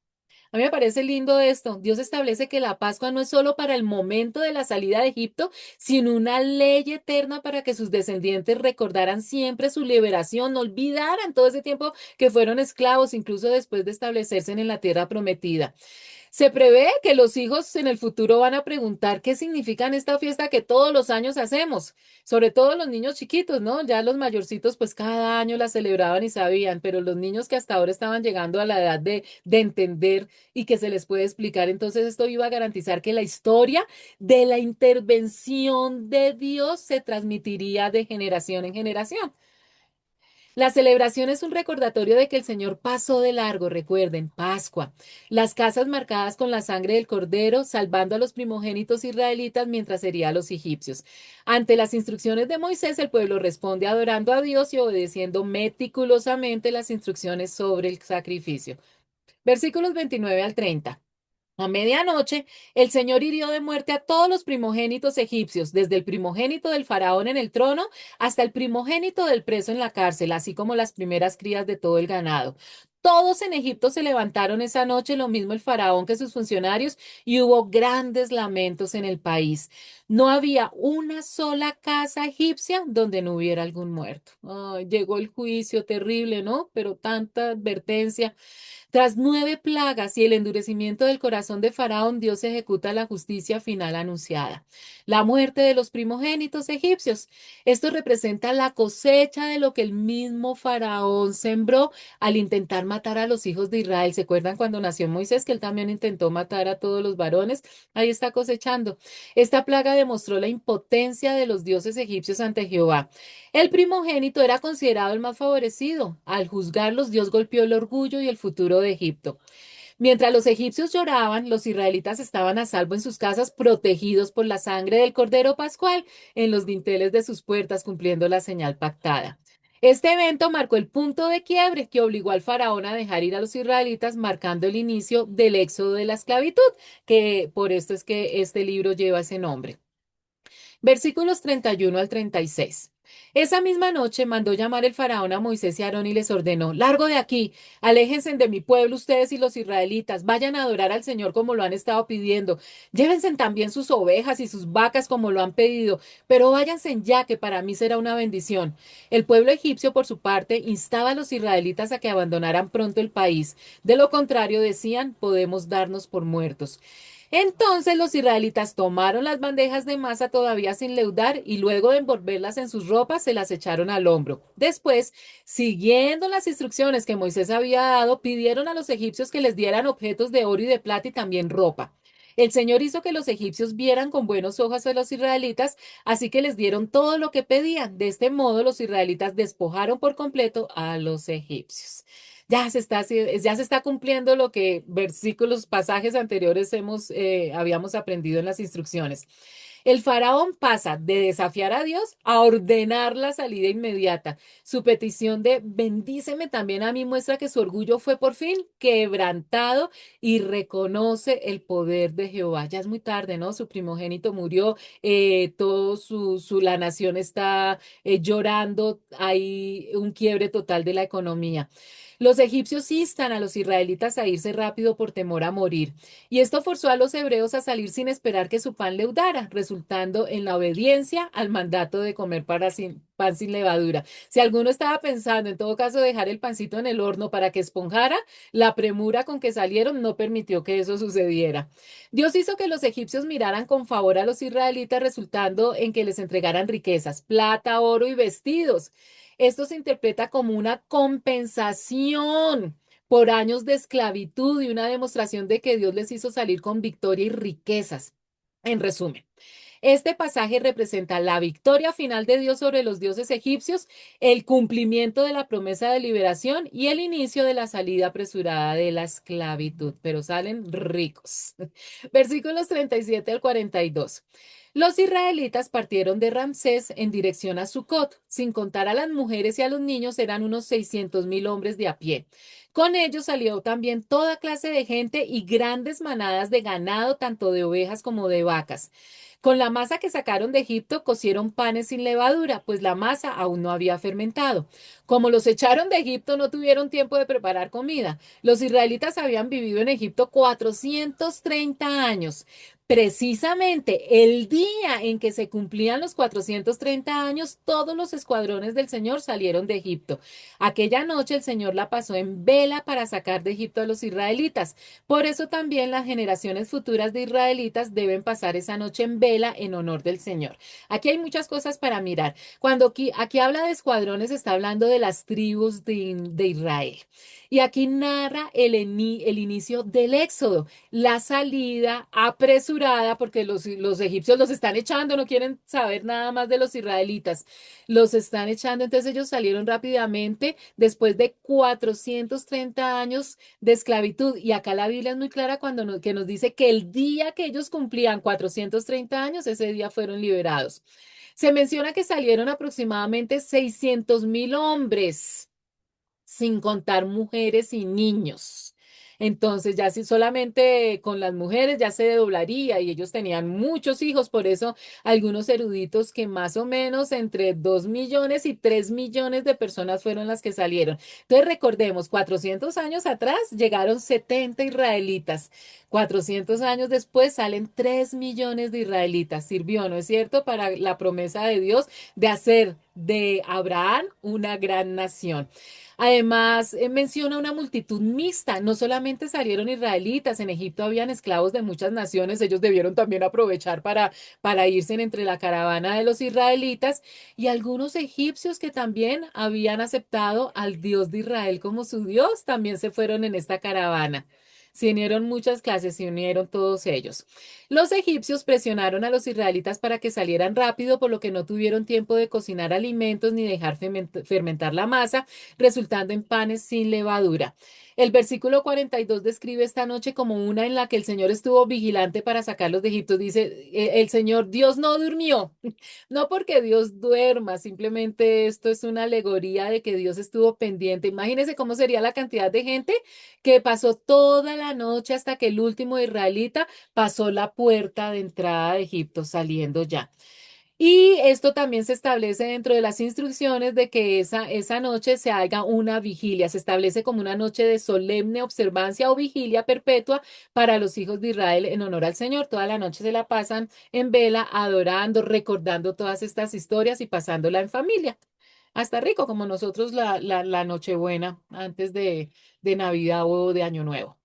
A mí me parece lindo esto. Dios establece que la Pascua no es solo para el momento de la salida de Egipto, sino una ley eterna para que sus descendientes recordaran siempre su liberación, no olvidaran todo ese tiempo que fueron esclavos, incluso después de establecerse en la tierra prometida. Se prevé que los hijos en el futuro van a preguntar qué significan esta fiesta que todos los años hacemos, sobre todo los niños chiquitos, ¿no? Ya los mayorcitos pues cada año la celebraban y sabían, pero los niños que hasta ahora estaban llegando a la edad de entender y que se les puede explicar, entonces esto iba a garantizar que la historia de la intervención de Dios se transmitiría de generación en generación. La celebración es un recordatorio de que el Señor pasó de largo, recuerden, Pascua. Las casas marcadas con la sangre del cordero, salvando a los primogénitos israelitas mientras hería a los egipcios. Ante las instrucciones de Moisés, el pueblo responde adorando a Dios y obedeciendo meticulosamente las instrucciones sobre el sacrificio. Versículos 29 al 30. A medianoche, el Señor hirió de muerte a todos los primogénitos egipcios, desde el primogénito del faraón en el trono hasta el primogénito del preso en la cárcel, así como las primeras crías de todo el ganado. Todos en Egipto se levantaron esa noche, lo mismo el faraón que sus funcionarios, y hubo grandes lamentos en el país. No había una sola casa egipcia donde no hubiera algún muerto. Ay, llegó el juicio terrible, ¿no? Pero tanta advertencia. Tras 9 plagas y el endurecimiento del corazón de Faraón, Dios ejecuta la justicia final anunciada. La muerte de los primogénitos egipcios. Esto representa la cosecha de lo que el mismo Faraón sembró al intentar matar a los hijos de Israel. ¿Se acuerdan cuando nació Moisés que él también intentó matar a todos los varones? Ahí está cosechando. Esta plaga demostró la impotencia de los dioses egipcios ante Jehová. El primogénito era considerado el más favorecido. Al juzgarlos, Dios golpeó el orgullo y el futuro de Egipto. Mientras los egipcios lloraban, los israelitas estaban a salvo en sus casas, protegidos por la sangre del Cordero Pascual en los dinteles de sus puertas, cumpliendo la señal pactada. Este evento marcó el punto de quiebre que obligó al faraón a dejar ir a los israelitas, marcando el inicio del éxodo de la esclavitud, que por esto es que este libro lleva ese nombre. Versículos 31 al 36. Esa misma noche mandó llamar el faraón a Moisés y a Aarón y les ordenó, largo de aquí, aléjense de mi pueblo ustedes y los israelitas, vayan a adorar al Señor como lo han estado pidiendo, llévense también sus ovejas y sus vacas como lo han pedido, pero váyanse ya que para mí será una bendición. El pueblo egipcio, por su parte, instaba a los israelitas a que abandonaran pronto el país. De lo contrario, decían, podemos darnos por muertos. Entonces los israelitas tomaron las bandejas de masa todavía sin leudar y luego de envolverlas en sus ropas se las echaron al hombro. Después, siguiendo las instrucciones que Moisés había dado, pidieron a los egipcios que les dieran objetos de oro y de plata y también ropa. El Señor hizo que los egipcios vieran con buenos ojos a los israelitas, así que les dieron todo lo que pedían. De este modo, los israelitas despojaron por completo a los egipcios. Ya se está cumpliendo lo que versículos, pasajes anteriores habíamos aprendido en las instrucciones. El faraón pasa de desafiar a Dios a ordenar la salida inmediata. Su petición de bendíceme también a mí muestra que su orgullo fue por fin quebrantado y reconoce el poder de Jehová. Ya es muy tarde, ¿no? Su primogénito murió, la nación está llorando, hay un quiebre total de la economía. Los egipcios instan a los israelitas a irse rápido por temor a morir, y esto forzó a los hebreos a salir sin esperar que su pan leudara, resultando en la obediencia al mandato de comer pan sin levadura. Si alguno estaba pensando, en todo caso, dejar el pancito en el horno para que esponjara, la premura con que salieron no permitió que eso sucediera. Dios hizo que los egipcios miraran con favor a los israelitas, resultando en que les entregaran riquezas, plata, oro y vestidos. Esto se interpreta como una compensación por años de esclavitud y una demostración de que Dios les hizo salir con victoria y riquezas. En resumen, este pasaje representa la victoria final de Dios sobre los dioses egipcios, el cumplimiento de la promesa de liberación y el inicio de la salida apresurada de la esclavitud, pero salen ricos. Versículos 37 al 42. Los israelitas partieron de Ramsés en dirección a Sucot. Sin contar a las mujeres y a los niños, eran unos 600.000 hombres de a pie. Con ellos salió también toda clase de gente y grandes manadas de ganado, tanto de ovejas como de vacas. Con la masa que sacaron de Egipto, cocieron panes sin levadura, pues la masa aún no había fermentado. Como los echaron de Egipto, no tuvieron tiempo de preparar comida. Los israelitas habían vivido en Egipto 430 años. Precisamente el día en que se cumplían los 430 años, todos los escuadrones del Señor salieron de Egipto. Aquella noche el Señor la pasó en vela para sacar de Egipto a los israelitas. Por eso también las generaciones futuras de israelitas deben pasar esa noche en vela en honor del Señor. Aquí hay muchas cosas para mirar. Cuando aquí habla de escuadrones, está hablando de las tribus de Israel. Y aquí narra el inicio del éxodo, la salida apresurada, porque los egipcios los están echando, no quieren saber nada más de los israelitas. Los están echando, entonces ellos salieron rápidamente después de 430 años de esclavitud. Y acá la Biblia es muy clara cuando que nos dice que el día que ellos cumplían 430 años, ese día fueron liberados. Se menciona que salieron aproximadamente 600.000 hombres, sin contar mujeres y niños. Entonces, ya si solamente con las mujeres ya se doblaría y ellos tenían muchos hijos, por eso algunos eruditos que más o menos entre 2 millones y 3 millones de personas fueron las que salieron. Entonces, recordemos, 400 años atrás llegaron 70 israelitas, 400 años después salen 3 millones de israelitas. Sirvió, ¿no es cierto?, para la promesa de Dios de hacer de Abraham una gran nación. Además, menciona una multitud mixta. No solamente salieron israelitas, en Egipto habían esclavos de muchas naciones. Ellos debieron también aprovechar para irse entre la caravana de los israelitas y algunos egipcios que también habían aceptado al Dios de Israel como su Dios, también se fueron en esta caravana. Se unieron muchas clases, se unieron todos ellos. Los egipcios presionaron a los israelitas para que salieran rápido, por lo que no tuvieron tiempo de cocinar alimentos ni dejar fermentar la masa, resultando en panes sin levadura. El versículo 42 describe esta noche como una en la que el Señor estuvo vigilante para sacarlos de Egipto. Dice, el Señor, Dios no durmió, no porque Dios duerma, simplemente esto es una alegoría de que Dios estuvo pendiente. Imagínense cómo sería la cantidad de gente que pasó toda la noche hasta que el último israelita pasó la puerta de entrada de Egipto saliendo ya. Y esto también se establece dentro de las instrucciones de que esa noche se haga una vigilia. Se establece como una noche de solemne observancia o vigilia perpetua para los hijos de Israel en honor al Señor. Toda la noche se la pasan en vela, adorando, recordando todas estas historias y pasándola en familia. Hasta rico, como nosotros la Nochebuena antes de Navidad o de Año Nuevo.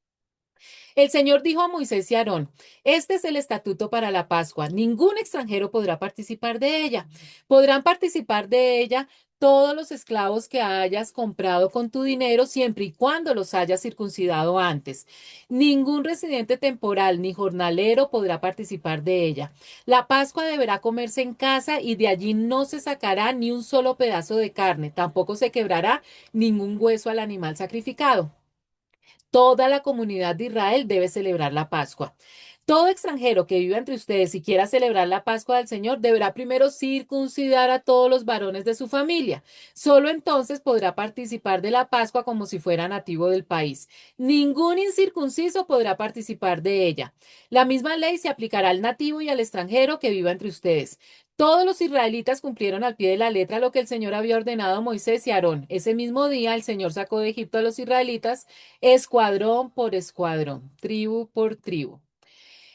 El Señor dijo a Moisés y a Aarón, este es el estatuto para la Pascua, ningún extranjero podrá participar de ella. Podrán participar de ella todos los esclavos que hayas comprado con tu dinero siempre y cuando los hayas circuncidado antes. Ningún residente temporal ni jornalero podrá participar de ella. La Pascua deberá comerse en casa y de allí no se sacará ni un solo pedazo de carne, tampoco se quebrará ningún hueso al animal sacrificado. Toda la comunidad de Israel debe celebrar la Pascua. Todo extranjero que viva entre ustedes y quiera celebrar la Pascua del Señor deberá primero circuncidar a todos los varones de su familia. Solo entonces podrá participar de la Pascua como si fuera nativo del país. Ningún incircunciso podrá participar de ella. La misma ley se aplicará al nativo y al extranjero que viva entre ustedes. Todos los israelitas cumplieron al pie de la letra lo que el Señor había ordenado a Moisés y Aarón. Ese mismo día el Señor sacó de Egipto a los israelitas escuadrón por escuadrón, tribu por tribu.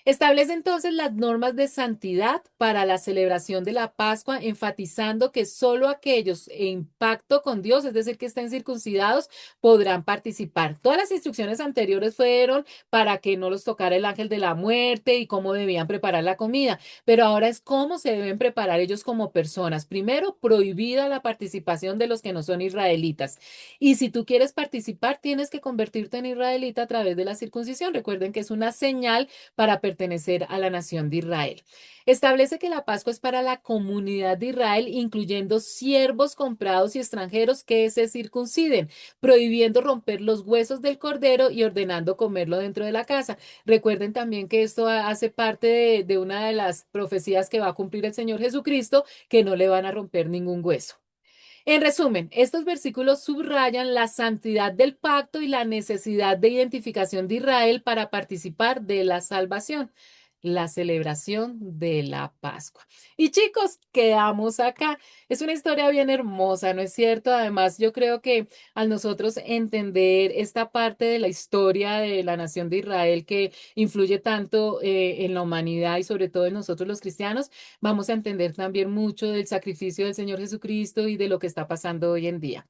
Establece entonces las normas de santidad para la celebración de la Pascua, enfatizando que solo aquellos en pacto con Dios, es decir, que estén circuncidados, podrán participar. Todas las instrucciones anteriores fueron para que no los tocara el ángel de la muerte y cómo debían preparar la comida, pero ahora es cómo se deben preparar ellos como personas. Primero, prohibida la participación de los que no son israelitas. Y si tú quieres participar, tienes que convertirte en israelita a través de la circuncisión. Recuerden que es una señal para pertenecer a la nación de Israel. Establece que la Pascua es para la comunidad de Israel, incluyendo siervos comprados y extranjeros que se circunciden, prohibiendo romper los huesos del cordero y ordenando comerlo dentro de la casa. Recuerden también que esto hace parte de una de las profecías que va a cumplir el Señor Jesucristo, que no le van a romper ningún hueso. En resumen, estos versículos subrayan la santidad del pacto y la necesidad de identificación de Israel para participar de la salvación, la celebración de la Pascua. Y chicos, quedamos acá. Es una historia bien hermosa, ¿no es cierto? Además, yo creo que al nosotros entender esta parte de la historia de la nación de Israel que influye tanto en la humanidad y sobre todo en nosotros los cristianos, vamos a entender también mucho del sacrificio del Señor Jesucristo y de lo que está pasando hoy en día.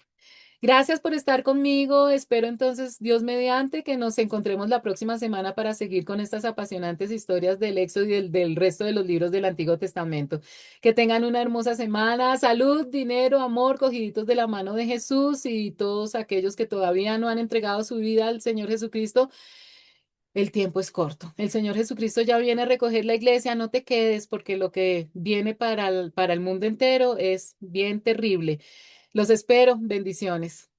Gracias por estar conmigo. Espero entonces, Dios mediante, que nos encontremos la próxima semana para seguir con estas apasionantes historias del Éxodo y del resto de los libros del Antiguo Testamento. Que tengan una hermosa semana. Salud, dinero, amor, cogiditos de la mano de Jesús y todos aquellos que todavía no han entregado su vida al Señor Jesucristo. El tiempo es corto. El Señor Jesucristo ya viene a recoger la iglesia. No te quedes porque lo que viene para el mundo entero es bien terrible. Los espero. Bendiciones.